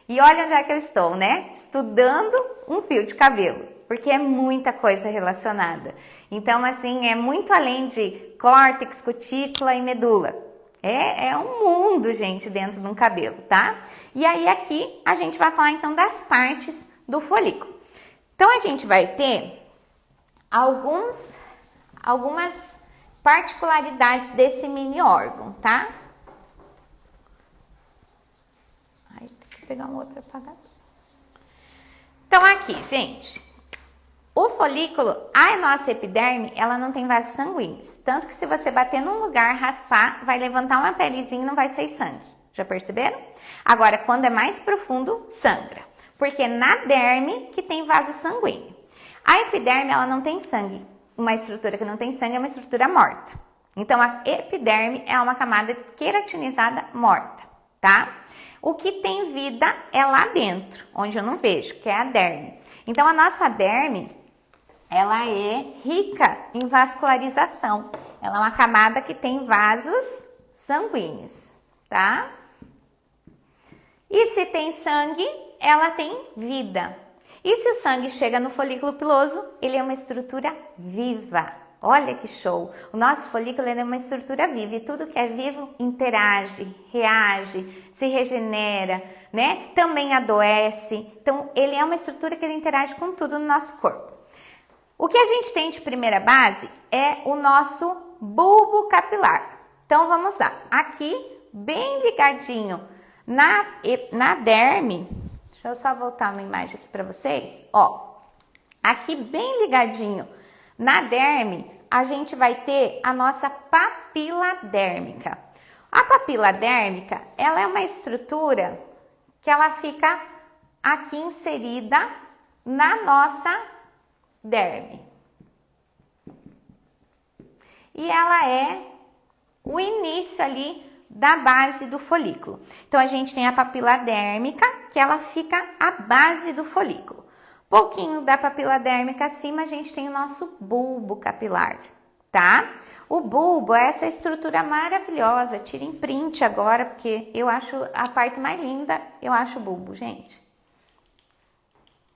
Speaker 1: E olha onde é que eu estou, né? Estudando um fio de cabelo, porque é muita coisa relacionada. Então, assim, é muito além de córtex, cutícula e medula. É um mundo, gente, dentro de um cabelo, tá? E aí aqui a gente vai falar então das partes do folículo. Então, a gente vai ter algumas particularidades desse mini órgão, tá? Ai, tem que pegar um outro apagador. Então, aqui, gente, o folículo, a nossa epiderme, ela não tem vasos sanguíneos. Tanto que se você bater num lugar, raspar, vai levantar uma pelezinha e não vai sair sangue. Já perceberam? Agora, quando é mais profundo, sangra. Porque na derme que tem vaso sanguíneo. A epiderme, ela não tem sangue. Uma estrutura que não tem sangue é uma estrutura morta. Então, a epiderme é uma camada queratinizada morta, tá? O que tem vida é lá dentro, onde eu não vejo, que é a derme. Então, a nossa derme, ela é rica em vascularização. Ela é uma camada que tem vasos sanguíneos, tá? E se tem sangue, ela tem vida. E se o sangue chega no folículo piloso, ele é uma estrutura viva. Olha que show! O nosso folículo é uma estrutura viva e tudo que é vivo interage, reage, se regenera, né? Também adoece. Então, ele é uma estrutura que ele interage com tudo no nosso corpo. O que a gente tem de primeira base é o nosso bulbo capilar. Então, vamos lá. Aqui, bem ligadinho na derme, deixa eu só voltar uma imagem aqui para vocês. Ó, aqui bem ligadinho na derme, a gente vai ter a nossa papila dérmica. A papila dérmica, ela é uma estrutura que ela fica aqui inserida na nossa derme. E ela é o início ali da base do folículo. Então, a gente tem a papila dérmica, que ela fica à base do folículo. Pouquinho da papila dérmica acima, a gente tem o nosso bulbo capilar, tá? O bulbo é essa estrutura maravilhosa. Tirem print agora, porque eu acho a parte mais linda, eu acho o bulbo, gente.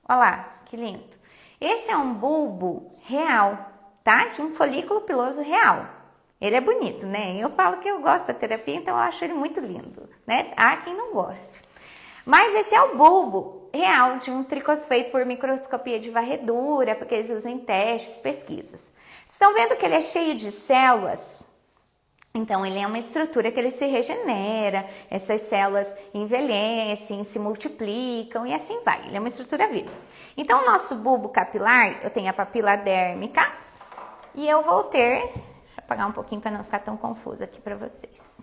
Speaker 1: Olha lá, que lindo. Esse é um bulbo real, tá? De um folículo piloso real. Ele é bonito, né? Eu falo que eu gosto da terapia, então eu acho ele muito lindo, né? Há quem não goste. Mas esse é o bulbo real de um tricô feito por microscopia de varredura, porque eles usam em testes, pesquisas. Estão vendo que ele é cheio de células? Então, ele é uma estrutura que ele se regenera, essas células envelhecem, se multiplicam e assim vai. Ele é uma estrutura viva. Então, o nosso bulbo capilar, eu tenho a papila dérmica e eu vou ter... Deixa eu apagar um pouquinho para não ficar tão confusa aqui para vocês.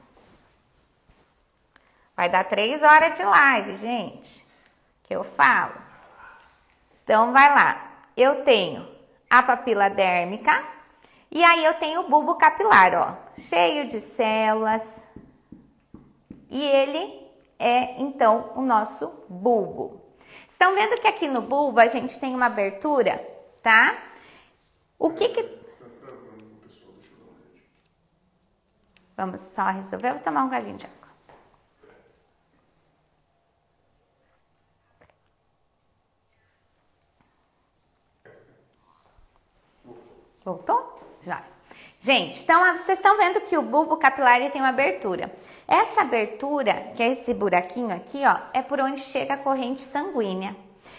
Speaker 1: Vai dar 3 horas de live, gente, que eu falo. Então, vai lá. Eu tenho a papila dérmica e aí eu tenho o bulbo capilar, ó, cheio de células. E ele é, então, o nosso bulbo. Estão vendo que aqui no bulbo a gente tem uma abertura, tá? O que... Vamos só resolver. Eu vou tomar um galinho de água. Voltou? Já. Gente, então vocês estão vendo que o bulbo capilar ele tem uma abertura. Essa abertura, que é esse buraquinho aqui, ó, é por onde chega a corrente sanguínea.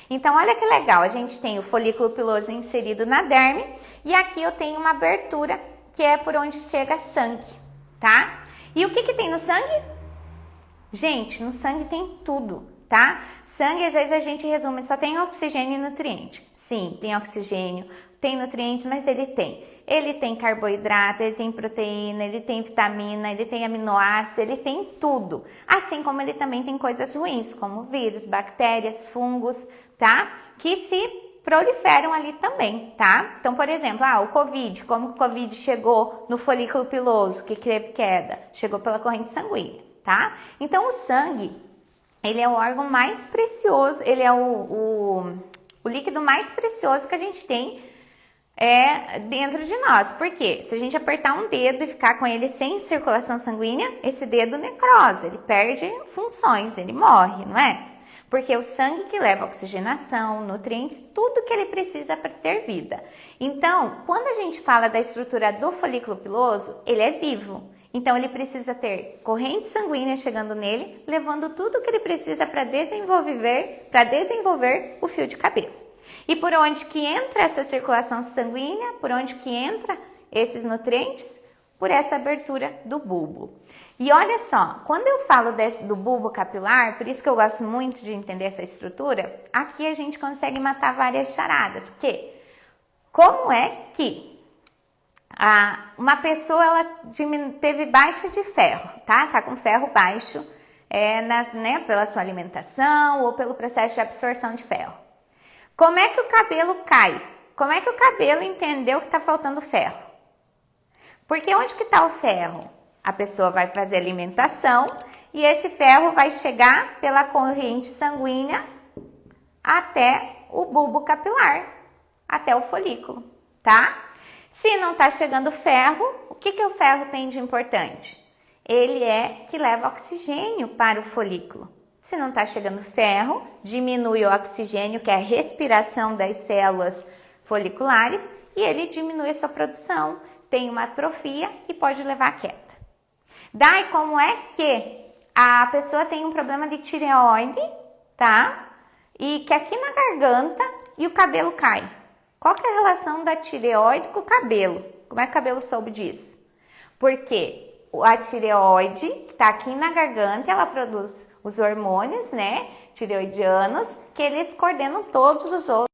Speaker 1: Então, olha que legal, a gente tem o folículo piloso inserido na derme e aqui eu tenho uma abertura que é por onde chega sangue, tá? E o que tem no sangue? Gente, no sangue tem tudo, tá? Sangue, às vezes a gente resume, só tem oxigênio e nutriente. Sim, tem oxigênio, tem nutrientes, mas ele tem carboidrato, ele tem proteína, ele tem vitamina, ele tem aminoácido, ele tem tudo. Assim como ele também tem coisas ruins, como vírus, bactérias, fungos, tá? Que se proliferam ali também, tá? Então, por exemplo, o Covid, como o Covid chegou no folículo piloso, que teve queda? Chegou pela corrente sanguínea, tá? Então, o sangue, ele é o órgão mais precioso, ele é o líquido mais precioso que a gente tem dentro de nós. Por quê? Se a gente apertar um dedo e ficar com ele sem circulação sanguínea, esse dedo necrose, ele perde funções, ele morre, não é? Porque o sangue que leva oxigenação, nutrientes, tudo que ele precisa para ter vida. Então, quando a gente fala da estrutura do folículo piloso, ele é vivo. Então, ele precisa ter corrente sanguínea chegando nele, levando tudo que ele precisa para desenvolver o fio de cabelo. E por onde que entra essa circulação sanguínea? Por onde que entra esses nutrientes? Por essa abertura do bulbo. E olha só, quando eu falo do bulbo capilar, por isso que eu gosto muito de entender essa estrutura, aqui a gente consegue matar várias charadas. Como é que uma pessoa ela teve baixa de ferro, tá? Tá com ferro baixo pela sua alimentação ou pelo processo de absorção de ferro. Como é que o cabelo cai? Como é que o cabelo entendeu que está faltando ferro? Porque onde que está o ferro? A pessoa vai fazer alimentação e esse ferro vai chegar pela corrente sanguínea até o bulbo capilar, até o folículo, tá? Se não está chegando ferro, o que o ferro tem de importante? Ele é que leva oxigênio para o folículo. Se não está chegando ferro, diminui o oxigênio, que é a respiração das células foliculares, e ele diminui a sua produção, tem uma atrofia e pode levar a queda. Daí, como é que a pessoa tem um problema de tireoide, tá? E que aqui na garganta e o cabelo cai. Qual que é a relação da tireoide com o cabelo? Como é que o cabelo soube disso? Porque a tireoide, que tá aqui na garganta, ela produz os hormônios, né? Tireoidianos, que eles coordenam todos os outros.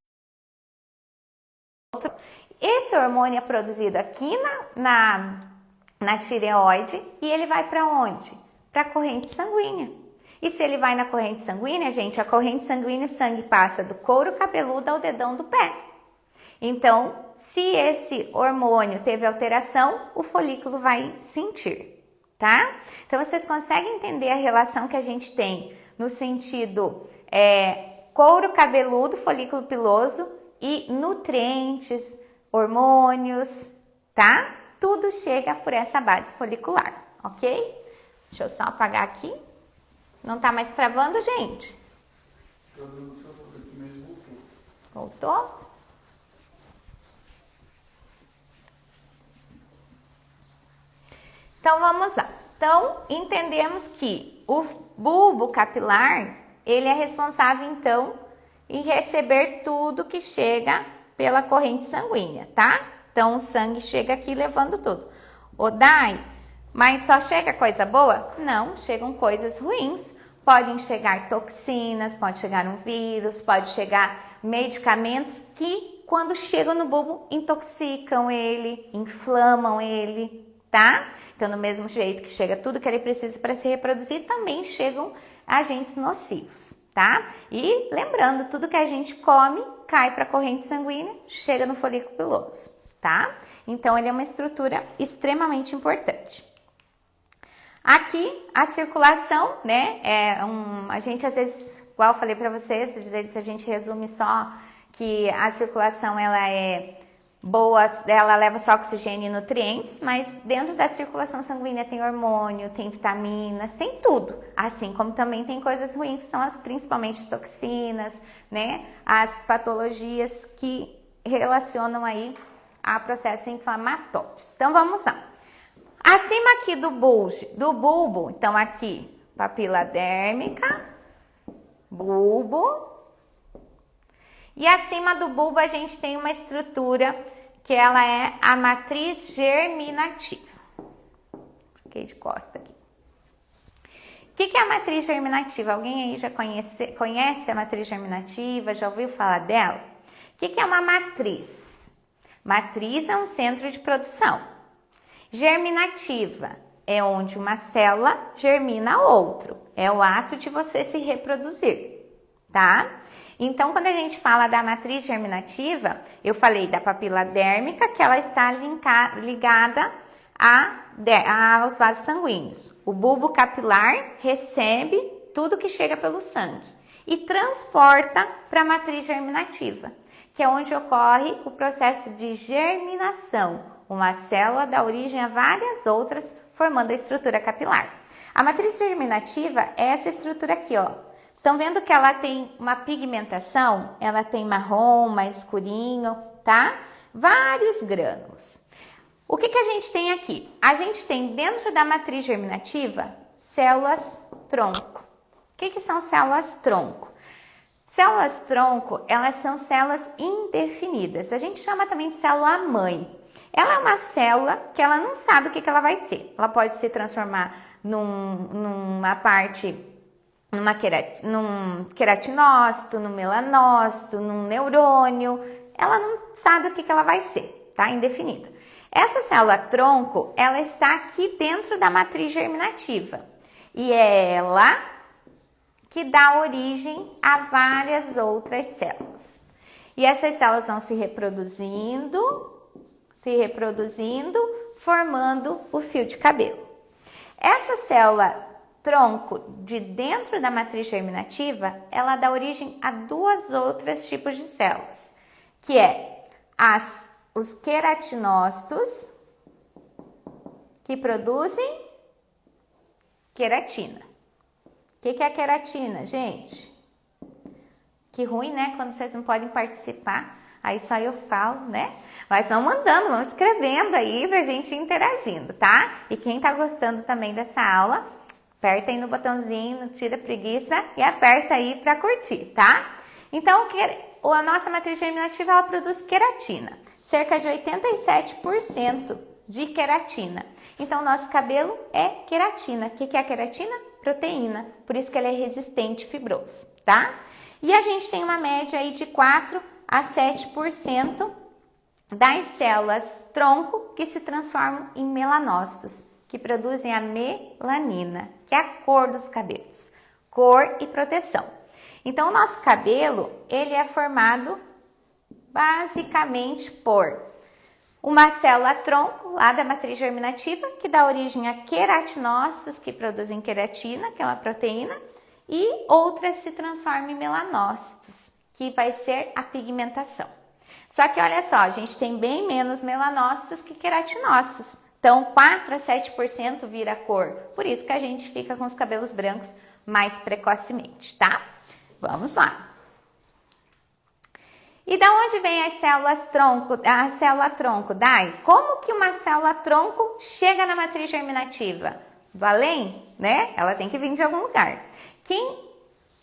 Speaker 1: Esse hormônio é produzido aqui na tireoide e ele vai para onde? Para a corrente sanguínea. E se ele vai na corrente sanguínea, gente, a corrente sanguínea, o sangue passa do couro cabeludo ao dedão do pé. Então, se esse hormônio teve alteração, o folículo vai sentir, tá? Então, vocês conseguem entender a relação que a gente tem no sentido couro cabeludo, folículo piloso e nutrientes, hormônios, tá? Tudo chega por essa base folicular, ok? Deixa eu só apagar aqui. Não tá mais travando, gente? Voltou? Então, vamos lá. Então, entendemos que o bulbo capilar, ele é responsável, então, em receber tudo que chega pela corrente sanguínea, tá? Então, o sangue chega aqui levando tudo. Dai, mas só chega coisa boa? Não, chegam coisas ruins. Podem chegar toxinas, pode chegar um vírus, pode chegar medicamentos que, quando chegam no bulbo, intoxicam ele, inflamam ele, tá? Então, do mesmo jeito que chega tudo que ele precisa para se reproduzir, também chegam agentes nocivos, tá? E lembrando, tudo que a gente come cai para a corrente sanguínea, chega no folículo piloso, tá? Então, ele é uma estrutura extremamente importante. Aqui, a circulação, né? A gente, às vezes, igual eu falei para vocês, às vezes a gente resume só que a circulação, ela é boa, ela leva só oxigênio e nutrientes, mas dentro da circulação sanguínea tem hormônio, tem vitaminas, tem tudo. Assim como também tem coisas ruins, que são principalmente as toxinas, né? As patologias que relacionam aí a processos inflamatórios. Então, vamos lá. Acima aqui do bulbo, então aqui, papila dérmica, bulbo. E acima do bulbo a gente tem uma estrutura que ela é a matriz germinativa. Fiquei de costa aqui. O que é a matriz germinativa? Alguém aí já conhece a matriz germinativa? Já ouviu falar dela? O que é uma matriz? Matriz é um centro de produção. Germinativa é onde uma célula germina outro. É o ato de você se reproduzir, tá? Então, quando a gente fala da matriz germinativa, eu falei da papila dérmica, que ela está ligada aos vasos sanguíneos. O bulbo capilar recebe tudo que chega pelo sangue e transporta para a matriz germinativa, que é onde ocorre o processo de germinação. Uma célula dá origem a várias outras, formando a estrutura capilar. A matriz germinativa é essa estrutura aqui, ó. Estão vendo que ela tem uma pigmentação? Ela tem marrom, mais escurinho, tá? Vários grânulos. O que a gente tem aqui? A gente tem dentro da matriz germinativa células tronco. O que são células tronco? Células tronco, elas são células indefinidas. A gente chama também de célula mãe. Ela é uma célula que ela não sabe o que ela vai ser. Ela pode se transformar num queratinócito, num melanócito, num neurônio. Ela não sabe o que ela vai ser, tá? Indefinida. Essa célula tronco, ela está aqui dentro da matriz germinativa. E é ela que dá origem a várias outras células. E essas células vão se reproduzindo, formando o fio de cabelo. Essa célula tronco de dentro da matriz germinativa, ela dá origem a duas outras tipos de células, que é os queratinócitos, que produzem queratina. O que é a queratina, gente? Que ruim, né? Quando vocês não podem participar, aí só eu falo, né? Mas vão mandando, vão escrevendo aí pra gente ir interagindo, tá? E quem tá gostando também dessa aula, aperta aí no botãozinho, tira a preguiça e aperta aí pra curtir, tá? Então, a nossa matriz germinativa, ela produz queratina. Cerca de 87% de queratina. Então, nosso cabelo é queratina. O que é a queratina? Proteína. Por isso que ela é resistente e fibroso, tá? E a gente tem uma média aí de 4 a 7% das células tronco que se transformam em melanócitos, que produzem a melanina, que é a cor dos cabelos. Cor e proteção. Então, o nosso cabelo, ele é formado basicamente por uma célula tronco, lá da matriz germinativa, que dá origem a queratinócitos, que produzem queratina, que é uma proteína, e outras se transformam em melanócitos, que vai ser a pigmentação. Só que olha só, a gente tem bem menos melanócitos que queratinócitos. Então, 4 a 7% vira cor. Por isso que a gente fica com os cabelos brancos mais precocemente, tá? Vamos lá. E da onde vem as células tronco, a célula tronco, Dai? Como que uma célula tronco chega na matriz germinativa? Do além, né? Ela tem que vir de algum lugar. Quem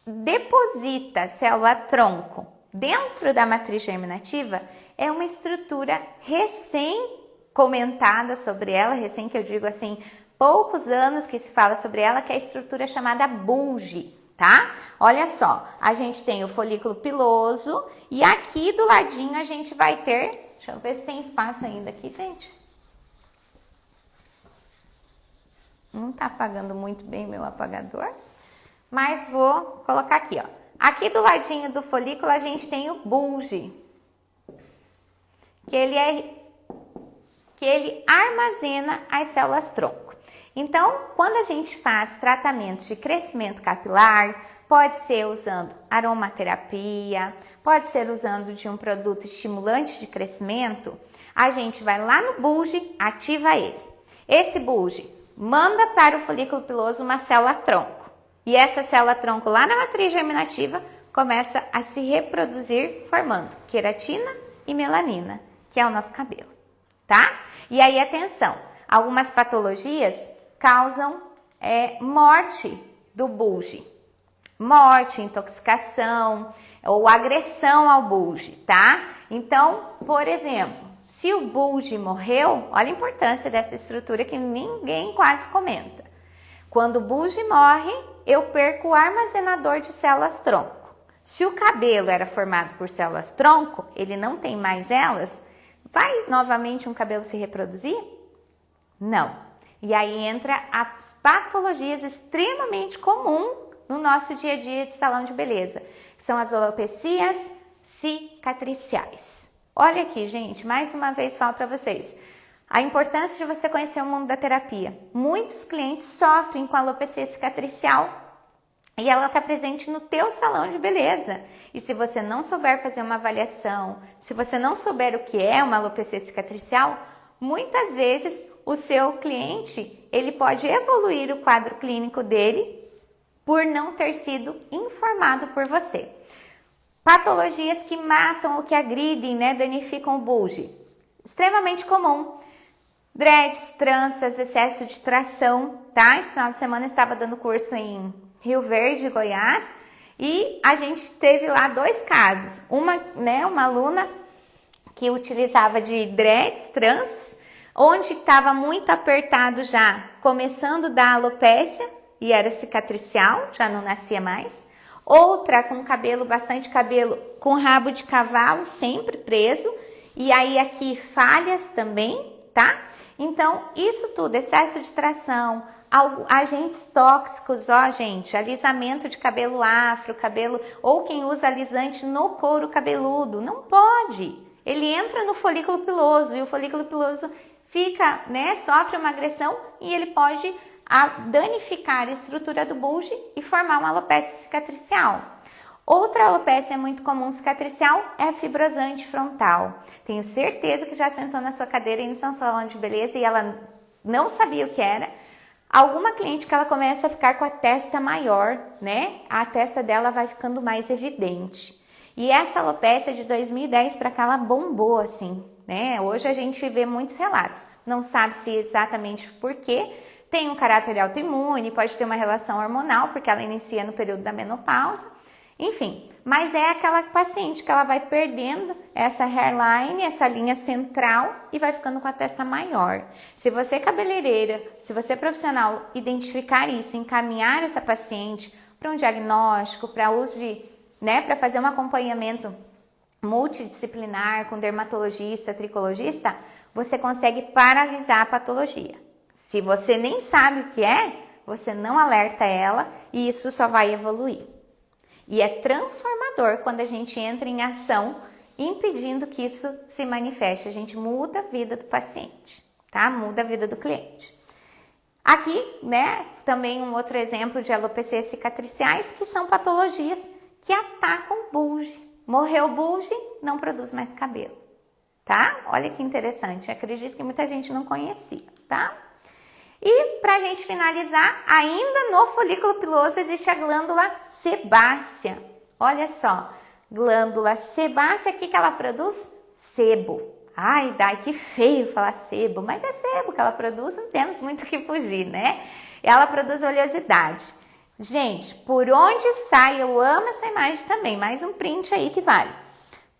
Speaker 1: deposita célula tronco dentro da matriz germinativa é uma estrutura recém comentada sobre ela, recém que eu digo assim, poucos anos que se fala sobre ela, que é a estrutura chamada bulge. Tá? Olha só, a gente tem o folículo piloso e aqui do ladinho a gente vai ter, deixa eu ver se tem espaço ainda aqui, gente. Não tá apagando muito bem meu apagador, mas vou colocar aqui, ó. Aqui do ladinho do folículo a gente tem o bulge, que ele armazena as células tronco. Então, quando a gente faz tratamentos de crescimento capilar, pode ser usando aromaterapia, pode ser usando de um produto estimulante de crescimento, a gente vai lá no bulge, ativa ele. Esse bulge manda para o folículo piloso uma célula tronco. E essa célula tronco lá na matriz germinativa começa a se reproduzir formando queratina e melanina, que é o nosso cabelo, tá? E aí, atenção, algumas patologias causam morte do bulge. Morte, intoxicação ou agressão ao bulge, tá? Então, por exemplo, se o bulge morreu, olha a importância dessa estrutura que ninguém quase comenta. Quando o bulge morre, eu perco o armazenador de células-tronco. Se o cabelo era formado por células-tronco, ele não tem mais elas, vai novamente um cabelo se reproduzir? Não. E aí entra as patologias extremamente comuns no nosso dia a dia de salão de beleza, que são as alopecias cicatriciais. Olha aqui, gente, mais uma vez falo para vocês, a importância de você conhecer o mundo da terapia. Muitos clientes sofrem com alopecia cicatricial e ela está presente no teu salão de beleza. E se você não souber fazer uma avaliação, se você não souber o que é uma alopecia cicatricial, muitas vezes o seu cliente, ele pode evoluir o quadro clínico dele por não ter sido informado por você. Patologias que matam ou que agridem, né, danificam o bulge. Extremamente comum. Dreads, tranças, excesso de tração, tá? Esse final de semana eu estava dando curso em Rio Verde, Goiás, e a gente teve lá 2 casos. Uma aluna que utilizava de dreads, tranças, onde estava muito apertado já, começando da alopécia, e era cicatricial, já não nascia mais. Outra com bastante cabelo com rabo de cavalo, sempre preso, e aí aqui falhas também, tá? Então, isso tudo, excesso de tração, agentes tóxicos, ó gente, alisamento de cabelo afro, ou quem usa alisante no couro cabeludo, não pode. Ele entra no folículo piloso e o folículo piloso fica, né, sofre uma agressão e ele pode danificar a estrutura do bulge e formar uma alopecia cicatricial. Outra alopecia muito comum cicatricial é a fibrosante frontal. Tenho certeza que já sentou na sua cadeira e no seu salão de beleza e ela não sabia o que era. Alguma cliente que ela começa a ficar com a testa maior, né? A testa dela vai ficando mais evidente. E essa alopecia de 2010 para cá ela bombou assim, né? Hoje a gente vê muitos relatos. Não sabe se exatamente por quê. Tem um caráter autoimune, pode ter uma relação hormonal, porque ela inicia no período da menopausa. Enfim, mas é aquela paciente que ela vai perdendo essa hairline, essa linha central e vai ficando com a testa maior. Se você cabeleireira, se você profissional identificar isso, encaminhar essa paciente para um diagnóstico, para uso de, né, para fazer um acompanhamento multidisciplinar com dermatologista, tricologista, você consegue paralisar a patologia. Se você nem sabe o que é, você não alerta ela e isso só vai evoluir. E é transformador quando a gente entra em ação impedindo que isso se manifeste. A gente muda a vida do paciente, tá? Muda a vida do cliente. Aqui, né, também um outro exemplo de alopecias cicatriciais, que são patologias que atacam o bulge. Morreu o bulge, não produz mais cabelo, tá? Olha que interessante, acredito que muita gente não conhecia, tá? E para a gente finalizar, ainda no folículo piloso existe a glândula sebácea. Olha só, glândula sebácea, o que ela produz? Sebo. Ai, que feio falar sebo, mas é sebo que ela produz, não temos muito o que fugir, né? Ela produz oleosidade. Gente, por onde sai, eu amo essa imagem também, mais um print aí que vale.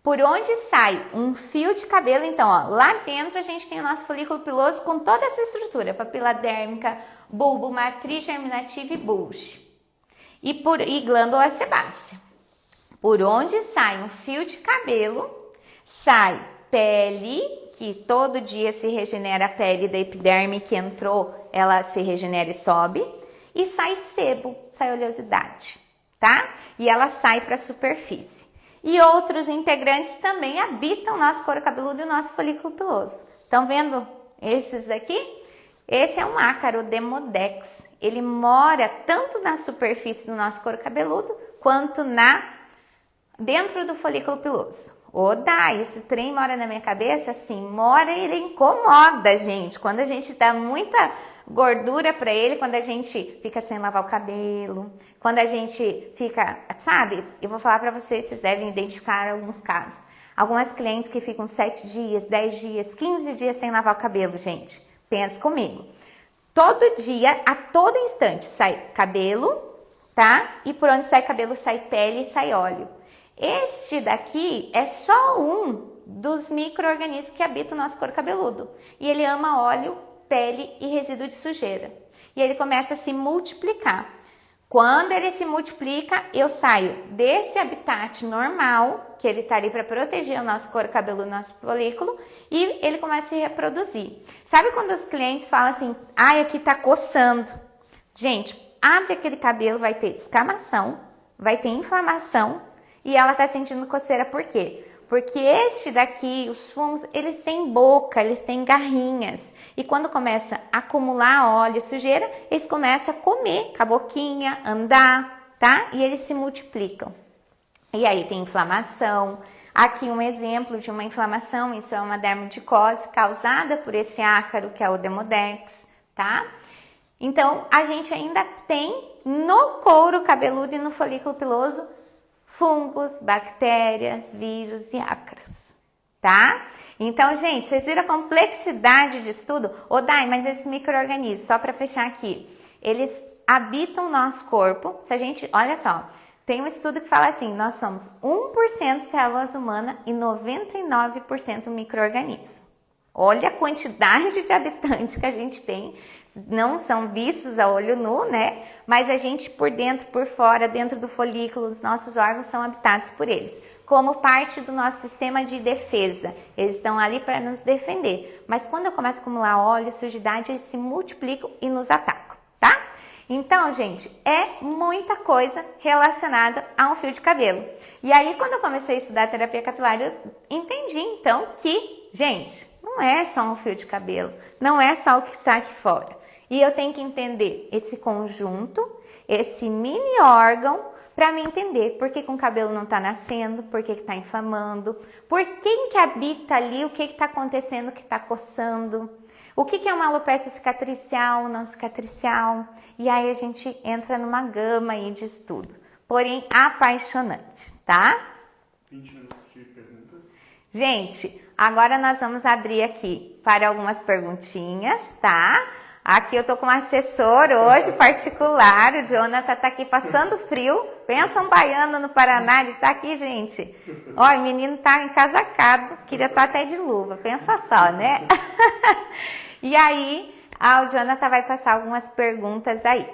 Speaker 1: Por onde sai um fio de cabelo, então, ó, lá dentro a gente tem o nosso folículo piloso com toda essa estrutura, papila dérmica, bulbo, matriz germinativa e bulge. E glândula sebácea. Por onde sai um fio de cabelo, sai pele, que todo dia se regenera a pele da epiderme que entrou, ela se regenera e sobe, e sai sebo, sai oleosidade, tá? E ela sai para a superfície. E outros integrantes também habitam o nosso couro cabeludo e o nosso folículo piloso. Estão vendo esses daqui? Esse é um ácaro Demodex. Ele mora tanto na superfície do nosso couro cabeludo quanto dentro do folículo piloso. Esse trem mora na minha cabeça? Assim, mora e ele incomoda a gente. Quando a gente dá muita gordura para ele, quando a gente fica sem lavar o cabelo, quando a gente fica, sabe? Eu vou falar para vocês devem identificar alguns casos. Algumas clientes que ficam 7 dias, 10 dias, 15 dias sem lavar o cabelo, gente. Pensa comigo. Todo dia, a todo instante, sai cabelo, tá? E por onde sai cabelo, sai pele e sai óleo. Este daqui é só um dos micro-organismos que habitam o nosso couro cabeludo. E ele ama óleo, pele e resíduo de sujeira. E ele começa a se multiplicar. Quando ele se multiplica, eu saio desse habitat normal, que ele tá ali para proteger o nosso couro cabeludo, o nosso folículo, e ele começa a se reproduzir. Sabe quando os clientes falam assim, ai, aqui tá coçando? Gente, abre aquele cabelo, vai ter descamação, vai ter inflamação, e ela tá sentindo coceira por quê? Porque este daqui, os fungos, eles têm boca, eles têm garrinhas. E quando começa a acumular óleo e sujeira, eles começam a comer com a boquinha, andar, tá? E eles se multiplicam. E aí tem inflamação. Aqui um exemplo de uma inflamação, isso é uma dermaticose causada por esse ácaro, que é o Demodex, tá? Então, a gente ainda tem no couro cabeludo e no folículo piloso fungos, bactérias, vírus e ácaros, tá? Então, gente, vocês viram a complexidade de estudo? Ô, Dai, mas esses micro-organismos, só para fechar aqui, eles habitam o nosso corpo. Se a gente, olha só, tem um estudo que fala assim, nós somos 1% células humanas e 99% micro-organismo. Olha a quantidade de habitantes que a gente tem. Não são vistos a olho nu, né? Mas a gente por dentro, por fora, dentro do folículo, os nossos órgãos são habitados por eles. Como parte do nosso sistema de defesa. Eles estão ali para nos defender. Mas quando eu começo a acumular óleo, sujidade, eles se multiplicam e nos atacam, tá? Então, gente, é muita coisa relacionada a um fio de cabelo. E aí, quando eu comecei a estudar terapia capilar, eu entendi, então, que, gente, não é só um fio de cabelo. Não é só o que está aqui fora. E eu tenho que entender esse conjunto, esse mini órgão, para me entender por que o cabelo não está nascendo, por que está inflamando, por quem que habita ali, o que está acontecendo que está coçando, o que é uma alopecia cicatricial, não cicatricial. E aí a gente entra numa gama aí de estudo, porém apaixonante, tá?
Speaker 2: 20 minutos de perguntas. Gente,
Speaker 1: agora nós vamos abrir aqui para algumas perguntinhas, tá? Aqui eu tô com um assessor hoje particular, o Jonathan tá aqui passando frio. Pensa um baiano no Paraná, ele tá aqui, gente. Ó, o menino tá encasacado, queria estar até de luva, pensa só, né? E aí, o Jonathan vai passar algumas perguntas aí.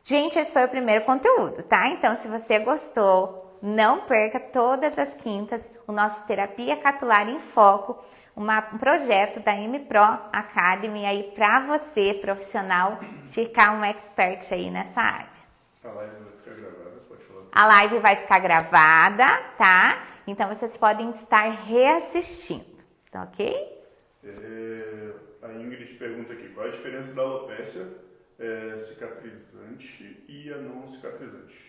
Speaker 1: Gente, esse foi o primeiro conteúdo, tá? Então, se você gostou, não perca todas as quintas o nosso Terapia Capilar em Foco, um projeto da M-Pro Academy aí para você, profissional, ficar um expert aí nessa área.
Speaker 2: A live vai ficar gravada, pode falar.
Speaker 1: A live vai ficar gravada, tá? Então vocês podem estar reassistindo, tá ok?
Speaker 2: A Ingrid pergunta aqui, qual a diferença da alopecia cicatrizante e a não cicatrizante?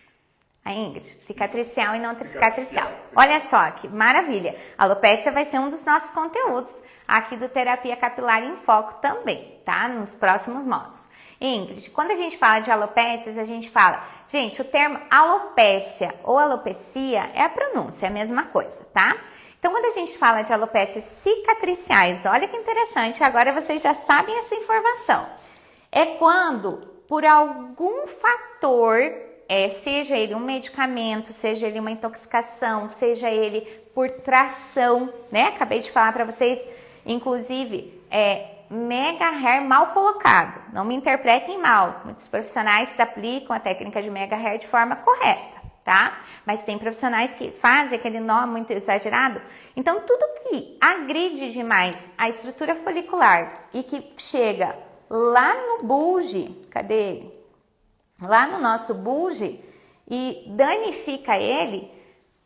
Speaker 1: A Ingrid, cicatricial e não cicatricial. Olha só que maravilha. A alopecia vai ser um dos nossos conteúdos aqui do Terapia Capilar em Foco também, tá? Nos próximos módulos. Ingrid, quando a gente fala de alopécias, a gente fala, gente, o termo alopécia ou alopecia é a pronúncia, é a mesma coisa, tá? Então, quando a gente fala de alopécias cicatriciais, olha que interessante, agora vocês já sabem essa informação. É quando, por algum fator, seja ele um medicamento, seja ele uma intoxicação, seja ele por tração, né? Acabei de falar para vocês, inclusive, mega hair mal colocado. Não me interpretem mal. Muitos profissionais aplicam a técnica de mega hair de forma correta, tá? Mas tem profissionais que fazem aquele nó muito exagerado. Então, tudo que agride demais a estrutura folicular e que chega lá no bulge, cadê ele? Lá no nosso bulge e danifica ele,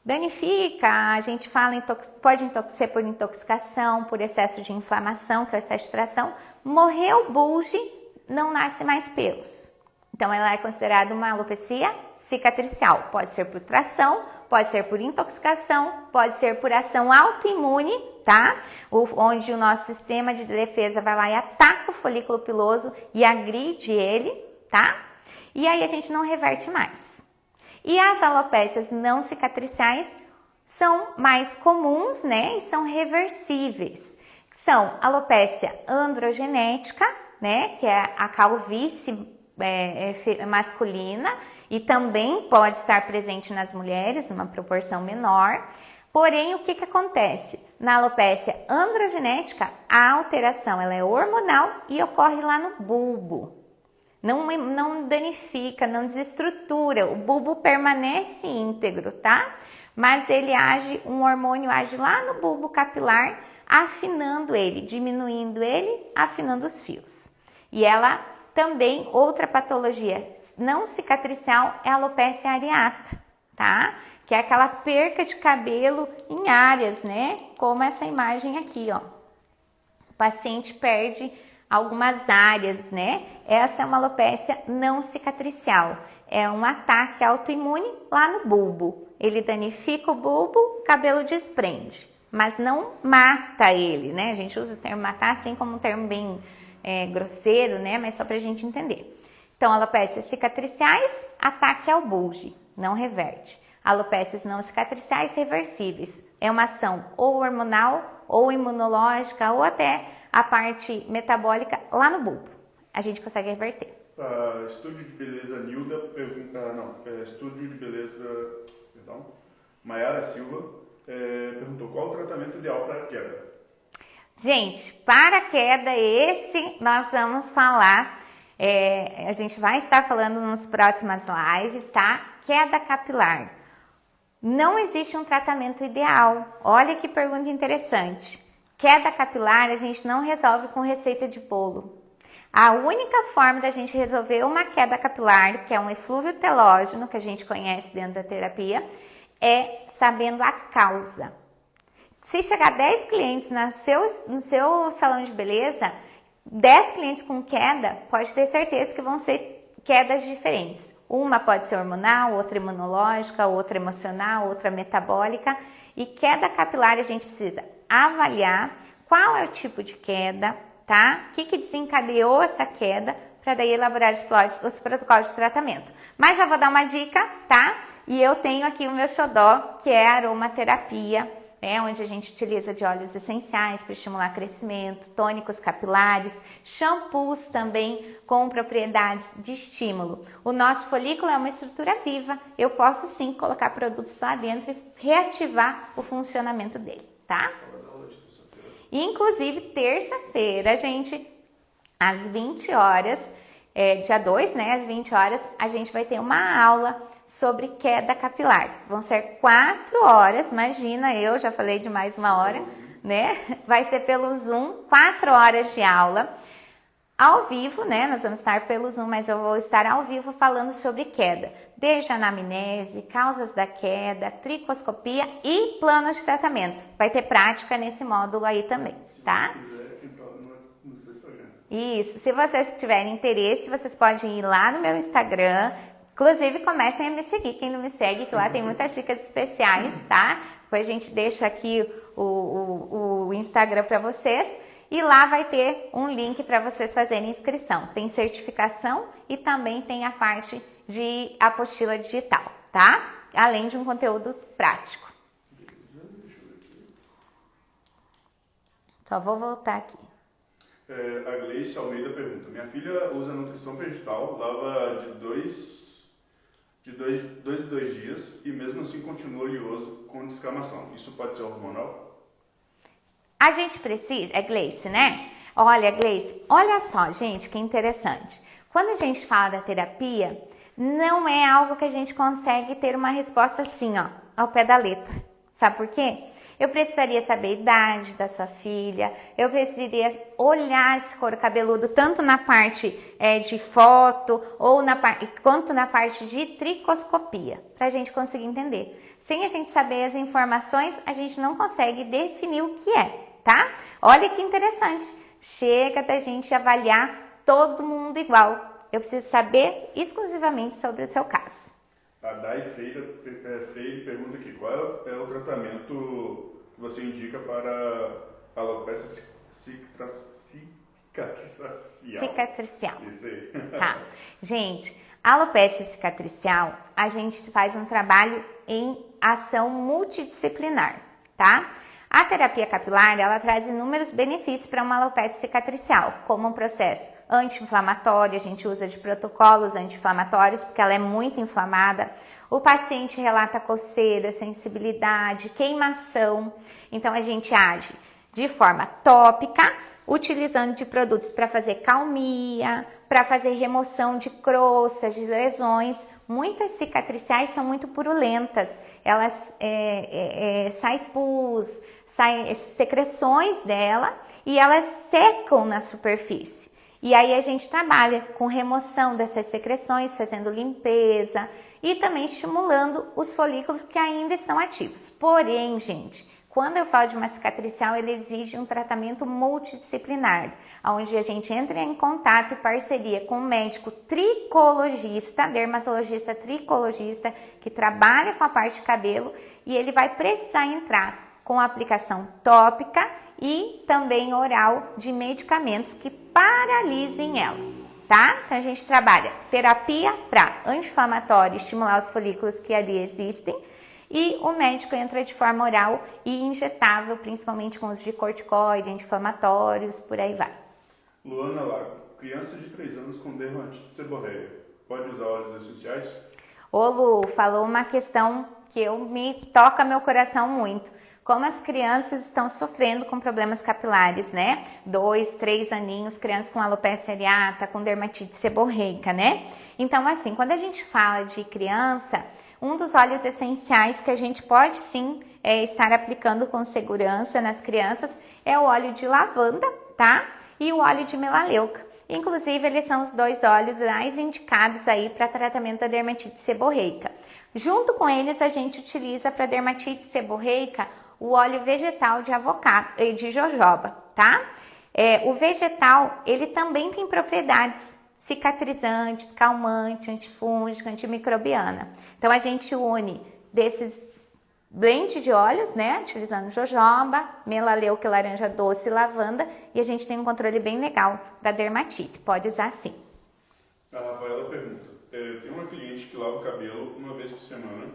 Speaker 1: a gente fala, pode ser por intoxicação, por excesso de inflamação, que é o excesso de tração, morreu o bulge, não nasce mais pelos. Então, ela é considerada uma alopecia cicatricial. Pode ser por tração, pode ser por intoxicação, pode ser por ação autoimune, tá? Onde o nosso sistema de defesa vai lá e ataca o folículo piloso e agride ele, tá? E aí a gente não reverte mais. E as alopécias não cicatriciais, são mais comuns, né, e são reversíveis. São alopecia androgenética, né, que é a calvície masculina e também pode estar presente nas mulheres, uma proporção menor. Porém, o que acontece? Na alopecia androgenética, a alteração ela é hormonal e ocorre lá no bulbo. Não danifica, não desestrutura, o bulbo permanece íntegro, tá? Mas um hormônio age lá no bulbo capilar, afinando ele, diminuindo ele, afinando os fios. E ela também, outra patologia não cicatricial é a alopecia areata, tá? Que é aquela perca de cabelo em áreas, né? Como essa imagem aqui, ó. O paciente perde algumas áreas, né? Essa é uma alopecia não cicatricial. É um ataque autoimune lá no bulbo. Ele danifica o bulbo, o cabelo desprende, mas não mata ele, né? A gente usa o termo matar assim como um termo bem grosseiro, né? Mas só pra gente entender. Então, alopecias cicatriciais, ataque ao bulge, não reverte. Alopecias não cicatriciais reversíveis. É uma ação ou hormonal, ou imunológica, ou até a parte metabólica lá no bulbo. A gente consegue reverter.
Speaker 2: Estúdio de Beleza Nilda pergunta... Estúdio de Beleza... Perdão. Maiara Silva perguntou qual o tratamento ideal para a queda.
Speaker 1: Gente, para a queda, esse nós vamos falar... a gente vai estar falando nas próximas lives, tá? Queda capilar. Não existe um tratamento ideal. Olha que pergunta interessante. Queda capilar a gente não resolve com receita de bolo. A única forma da gente resolver uma queda capilar, que é um eflúvio telógeno, que a gente conhece dentro da terapia, é sabendo a causa. Se chegar 10 clientes no seu salão de beleza, 10 clientes com queda, pode ter certeza que vão ser quedas diferentes. Uma pode ser hormonal, outra imunológica, outra emocional, outra metabólica. E queda capilar a gente precisa avaliar qual é o tipo de queda, tá? O que desencadeou essa queda para daí elaborar os protocolos de tratamento. Mas já vou dar uma dica, tá? E eu tenho aqui o meu xodó, que é a aromaterapia, onde a gente utiliza de óleos essenciais para estimular crescimento, tônicos capilares, shampoos também com propriedades de estímulo. O nosso folículo é uma estrutura viva, eu posso sim colocar produtos lá dentro e reativar o funcionamento dele, tá? E, inclusive, terça-feira, gente, às 20 horas, dia 2, né, às 20 horas, a gente vai ter uma aula sobre queda capilar. Vão ser 4 horas, imagina, eu já falei de mais uma hora, né? Vai ser pelo Zoom, 4 horas de aula. Ao vivo, né? Nós vamos estar pelo Zoom, mas eu vou estar ao vivo falando sobre queda. Desde anamnese, causas da queda, tricoscopia e planos de tratamento. Vai ter prática nesse módulo aí também, tá?
Speaker 2: Se quiser, entrar no seu Instagram.
Speaker 1: Isso, se vocês tiverem interesse, vocês podem ir lá no meu Instagram. Inclusive, comecem a me seguir, quem não me segue, que lá tem muitas dicas especiais, tá? Depois a gente deixa aqui o Instagram para vocês. E lá vai ter um link para vocês fazerem inscrição. Tem certificação e também tem a parte de apostila digital, tá? Além de um conteúdo prático.
Speaker 2: Beleza, deixa eu ver aqui.
Speaker 1: Só vou voltar aqui.
Speaker 2: A Gleice Almeida pergunta: minha filha usa nutrição vegetal, lava de dois em dois dias e mesmo assim continua oleoso com descamação. Isso pode ser hormonal?
Speaker 1: A gente precisa, Gleice, né? Olha, Gleice, olha só, gente, que interessante. Quando a gente fala da terapia, não é algo que a gente consegue ter uma resposta assim, ó, ao pé da letra. Sabe por quê? Eu precisaria saber a idade da sua filha, eu precisaria olhar esse couro cabeludo tanto na parte de foto quanto na parte de tricoscopia, para a gente conseguir entender. Sem a gente saber as informações, a gente não consegue definir o que é, tá? Olha que interessante. Chega da gente avaliar todo mundo igual. Eu preciso saber exclusivamente sobre o seu caso.
Speaker 2: A Dai Freire pergunta aqui: qual é o tratamento que você indica para alopecia cicatricial?
Speaker 1: Cicatricial.
Speaker 2: Isso aí.
Speaker 1: Tá. Gente, a alopecia cicatricial, a gente faz um trabalho em ação multidisciplinar, tá? A terapia capilar, ela traz inúmeros benefícios para uma alopecia cicatricial, como um processo anti-inflamatório, a gente usa de protocolos anti-inflamatórios, porque ela é muito inflamada. O paciente relata coceira, sensibilidade, queimação. Então, a gente age de forma tópica, utilizando de produtos para fazer calmia, para fazer remoção de crostas, de lesões. Muitas cicatriciais são muito purulentas, elas sai pus, saem secreções dela e elas secam na superfície. E aí a gente trabalha com remoção dessas secreções, fazendo limpeza e também estimulando os folículos que ainda estão ativos. Porém, gente, quando eu falo de uma cicatricial, ele exige um tratamento multidisciplinar, onde a gente entra em contato e parceria com um médico tricologista, dermatologista tricologista, que trabalha com a parte de cabelo, e ele vai precisar entrar com aplicação tópica e também oral de medicamentos que paralisem ela, tá? Então a gente trabalha terapia para anti-inflamatório, estimular os folículos que ali existem, e o médico entra de forma oral e injetável, principalmente com uso de corticoide, anti-inflamatórios, por aí vai.
Speaker 2: Luana Lago, criança de 3 anos com dermatite seborréia, pode usar óleos essenciais?
Speaker 1: Ô Lu, falou uma questão que me toca meu coração muito. Como as crianças estão sofrendo com problemas capilares, né? 2, 3 aninhos, crianças com alopecia areata, com dermatite seborreica, né? Então, assim, quando a gente fala de criança, um dos óleos essenciais que a gente pode sim estar aplicando com segurança nas crianças é o óleo de lavanda, tá? E o óleo de melaleuca. Inclusive, eles são os 2 óleos mais indicados aí para tratamento da dermatite seborreica. Junto com eles, a gente utiliza para dermatite seborreica o óleo vegetal de avocado e de jojoba, tá? O vegetal, ele também tem propriedades cicatrizantes, calmante, antifúngica, antimicrobiana. Então, a gente une desses blend de óleos, né? Utilizando jojoba, melaleuca, laranja doce e lavanda. E a gente tem um controle bem legal para dermatite. Pode usar sim.
Speaker 2: A Rafaela pergunta, tem uma cliente que lava o cabelo uma vez por semana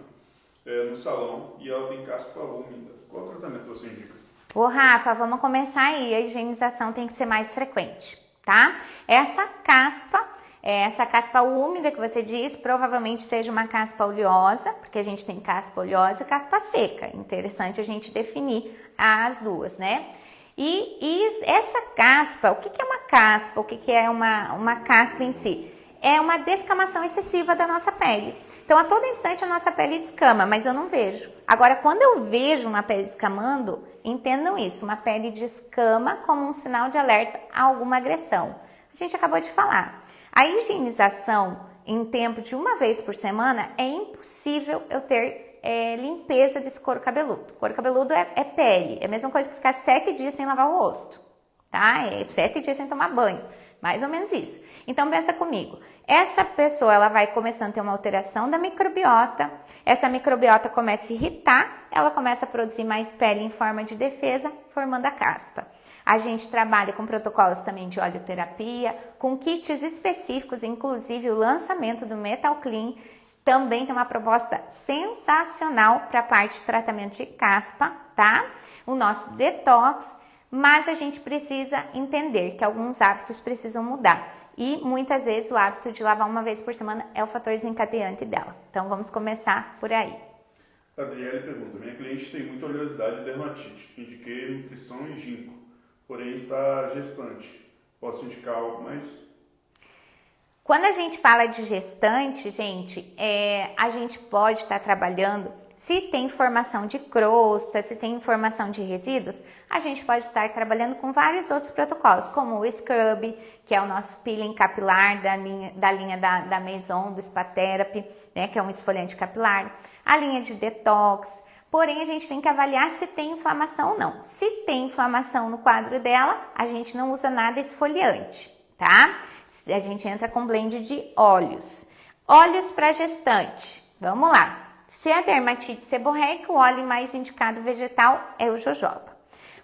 Speaker 2: no salão e ela tem caspa úmida. Qual tratamento você indica?
Speaker 1: Ô Rafa, vamos começar aí. A higienização tem que ser mais frequente, tá? Essa caspa úmida que você diz, provavelmente seja uma caspa oleosa, porque a gente tem caspa oleosa e caspa seca. Interessante a gente definir as duas, né? E essa caspa, o que é uma caspa? O que é uma caspa em si? É uma descamação excessiva da nossa pele. Então, a todo instante a nossa pele descama, mas eu não vejo. Agora, quando eu vejo uma pele descamando, entendam isso, uma pele descama como um sinal de alerta a alguma agressão. A gente acabou de falar. A higienização em tempo de uma vez por semana é impossível eu ter limpeza desse couro cabeludo. Couro cabeludo é pele, é a mesma coisa que ficar 7 dias sem lavar o rosto, tá? 7 dias sem tomar banho, mais ou menos isso. Então pensa comigo, essa pessoa ela vai começando a ter uma alteração da microbiota, essa microbiota começa a irritar, ela começa a produzir mais pele em forma de defesa, formando a caspa. A gente trabalha com protocolos também de oleoterapia, com kits específicos, inclusive o lançamento do Metal Clean. Também tem uma proposta sensacional para a parte de tratamento de caspa, tá? O nosso detox, mas a gente precisa entender que alguns hábitos precisam mudar. E muitas vezes o hábito de lavar uma vez por semana é o fator desencadeante dela. Então vamos começar por aí.
Speaker 2: A Adriele pergunta, minha cliente tem muita oleosidade e dermatite. Indiquei nutrição e ginkgo, porém está gestante. Posso indicar algo mais?
Speaker 1: Quando a gente fala de gestante, gente, a gente pode estar trabalhando, se tem formação de crosta, se tem formação de resíduos, a gente pode estar trabalhando com vários outros protocolos, como o Scrub, que é o nosso peeling capilar da linha da Maison, do Spa Therapy, né, que é um esfoliante capilar, a linha de detox. Porém, a gente tem que avaliar se tem inflamação ou não. Se tem inflamação no quadro dela, a gente não usa nada esfoliante, tá? A gente entra com blend de óleos. Óleos para gestante. Vamos lá. Se é dermatite seborreica, o óleo mais indicado vegetal é o jojoba.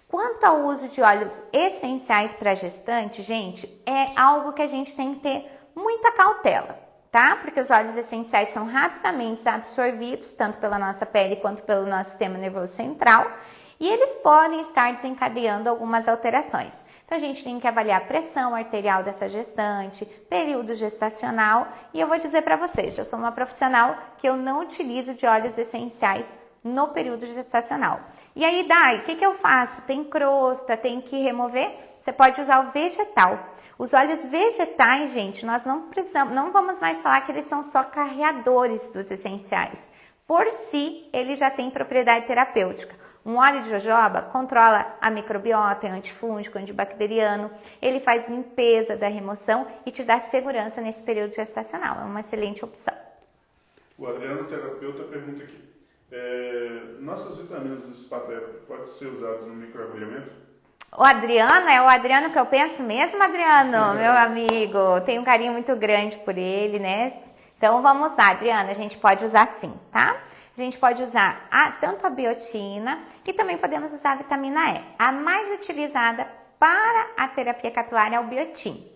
Speaker 1: Quanto ao uso de óleos essenciais para gestante, gente, é algo que a gente tem que ter muita cautela, tá? Porque os óleos essenciais são rapidamente absorvidos, tanto pela nossa pele quanto pelo nosso sistema nervoso central, e eles podem estar desencadeando algumas alterações. Então, a gente tem que avaliar a pressão arterial dessa gestante, período gestacional, e eu vou dizer para vocês, eu sou uma profissional que eu não utilizo de óleos essenciais no período gestacional. E aí, Dai, o que eu faço? Tem crosta, tem que remover? Você pode usar o vegetal. Os óleos vegetais, gente, nós não vamos mais falar que eles são só carreadores dos essenciais. Por si, ele já tem propriedade terapêutica. Um óleo de jojoba controla a microbiota, é antifúngico, antibacteriano, ele faz limpeza da remoção e te dá segurança nesse período gestacional. É uma excelente opção.
Speaker 2: O Adriano, terapeuta, pergunta aqui. Nossas vitaminas do Spateco podem ser usadas no microagulhamento?
Speaker 1: O Adriano, é o Adriano que eu penso mesmo, Adriano, meu amigo. Tenho um carinho muito grande por ele, né? Então vamos lá, Adriano, a gente pode usar sim, tá? A gente pode usar tanto a biotina e também podemos usar a vitamina E. A mais utilizada para a terapia capilar é o biotin.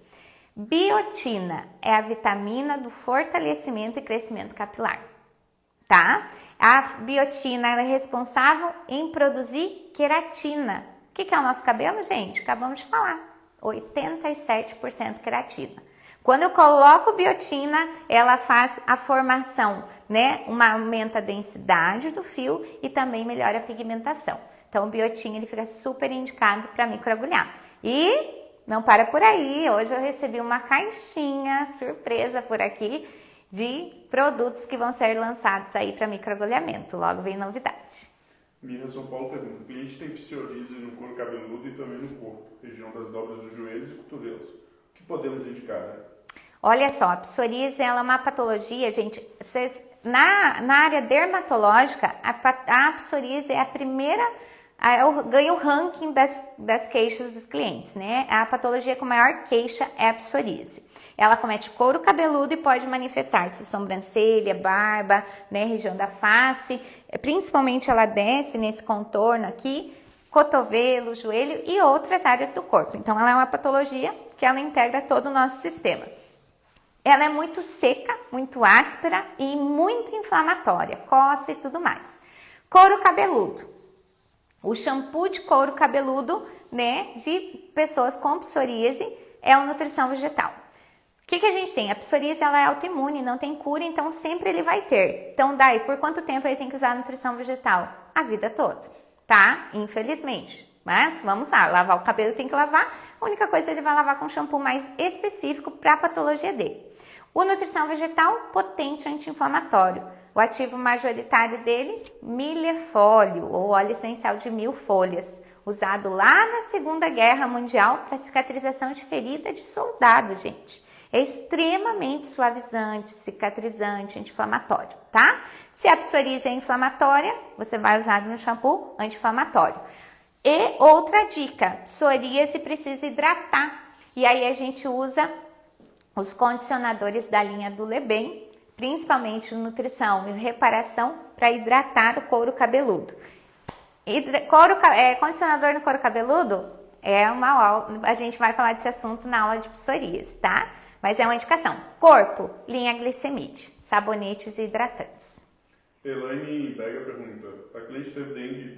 Speaker 1: Biotina é a vitamina do fortalecimento e crescimento capilar, tá? A biotina é responsável em produzir queratina. O que é o nosso cabelo, gente? Acabamos de falar, 87% queratina. Quando eu coloco biotina, ela faz a formação, né? Aumenta a densidade do fio e também melhora a pigmentação. Então, o biotin ele fica super indicado para microagulhar. E não para por aí, hoje eu recebi uma caixinha surpresa por aqui de produtos que vão ser lançados aí para microagulhamento. Logo vem novidade.
Speaker 2: Mira São Paulo pergunta, o cliente tem psoríase no couro cabeludo e também no corpo, região das dobras dos joelhos e cotovelos. O que podemos indicar, né?
Speaker 1: Olha só, a psoríase ela é uma patologia, gente, na área dermatológica, a psoríase é a primeira, ganha o ranking das queixas dos clientes, né? A patologia com maior queixa é a psoríase. Ela comete couro cabeludo e pode manifestar-se sobrancelha, barba, né, região da face, principalmente ela desce nesse contorno aqui, cotovelo, joelho e outras áreas do corpo. Então, ela é uma patologia que ela integra todo o nosso sistema. Ela é muito seca, muito áspera e muito inflamatória, coça e tudo mais. Couro cabeludo. O shampoo de couro cabeludo, né, de pessoas com psoríase é a nutrição vegetal. O que a gente tem? A psoríase ela é autoimune, não tem cura, então sempre ele vai ter. Então, daí, por quanto tempo ele tem que usar a nutrição vegetal? A vida toda, tá? Infelizmente. Mas, vamos lá, lavar o cabelo tem que lavar. A única coisa ele vai lavar com shampoo mais específico para a patologia dele. O nutrição vegetal, potente anti-inflamatório. O ativo majoritário dele, milefólio, ou óleo essencial de 1000 folhas, usado lá na Segunda Guerra Mundial para cicatrização de ferida de soldado, gente. É extremamente suavizante, cicatrizante, anti-inflamatório, tá? Se a psoríase é inflamatória, você vai usar no shampoo anti-inflamatório. E outra dica, psoríase precisa hidratar. E aí a gente usa os condicionadores da linha do Lebem, principalmente nutrição e reparação, para hidratar o couro cabeludo. Condicionador no couro cabeludo é uma aula, a gente vai falar desse assunto na aula de psoríase, tá? Mas é uma indicação. Corpo, linha glicemide, sabonetes e hidratantes.
Speaker 2: Elaine Berger pergunta, a cliente teve dengue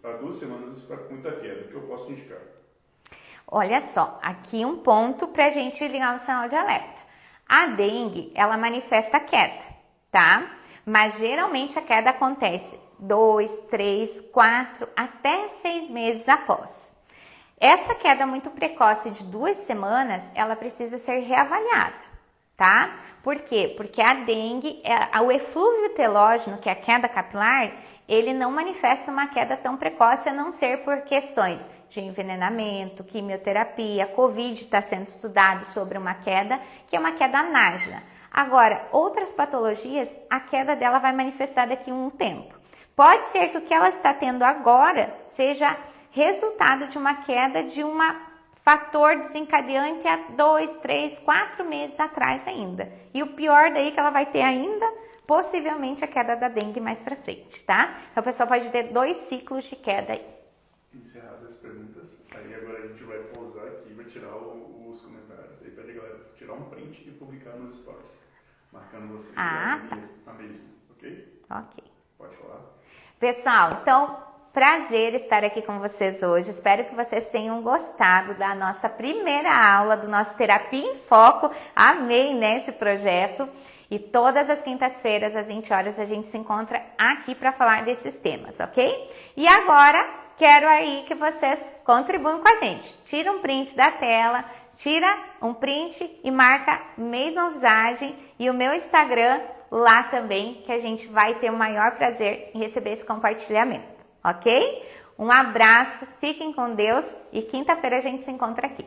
Speaker 2: há 2 semanas está com muita queda, o que eu posso indicar?
Speaker 1: Olha só, aqui um ponto para a gente ligar o sinal de alerta. A dengue, ela manifesta queda, tá? Mas geralmente a queda acontece 2, 3, 4, até 6 meses após. Essa queda muito precoce de 2 semanas, ela precisa ser reavaliada, tá? Por quê? Porque a dengue, o eflúvio telógeno, que é a queda capilar, ele não manifesta uma queda tão precoce, a não ser por questões de envenenamento, quimioterapia, Covid está sendo estudado sobre uma queda, que é uma queda anágena. Agora, outras patologias, a queda dela vai manifestar daqui a um tempo. Pode ser que o que ela está tendo agora seja resultado de uma queda de um fator desencadeante há 2, 3, 4 meses atrás ainda. E o pior daí que ela vai ter ainda, possivelmente a queda da dengue mais pra frente, tá? Então a pessoa pode ter 2 ciclos de queda aí.
Speaker 2: Encerradas as perguntas, aí agora a gente vai pausar aqui e vai tirar os comentários. Aí pede a galera tirar um print e publicar nos stories. marcando você
Speaker 1: tá.
Speaker 2: a mesma, ok?
Speaker 1: Ok.
Speaker 2: Pode falar.
Speaker 1: Pessoal, então, prazer estar aqui com vocês hoje. Espero que vocês tenham gostado da nossa primeira aula, do nosso Terapia em Foco. Amei, né, esse projeto. E todas as quintas-feiras, às 20 horas, a gente se encontra aqui para falar desses temas, ok? E agora, quero aí que vocês contribuam com a gente. Tira um print da tela, tira um print e marca Maison Visagem e o meu Instagram lá também, que a gente vai ter o maior prazer em receber esse compartilhamento, ok? Um abraço, fiquem com Deus e quinta-feira a gente se encontra aqui.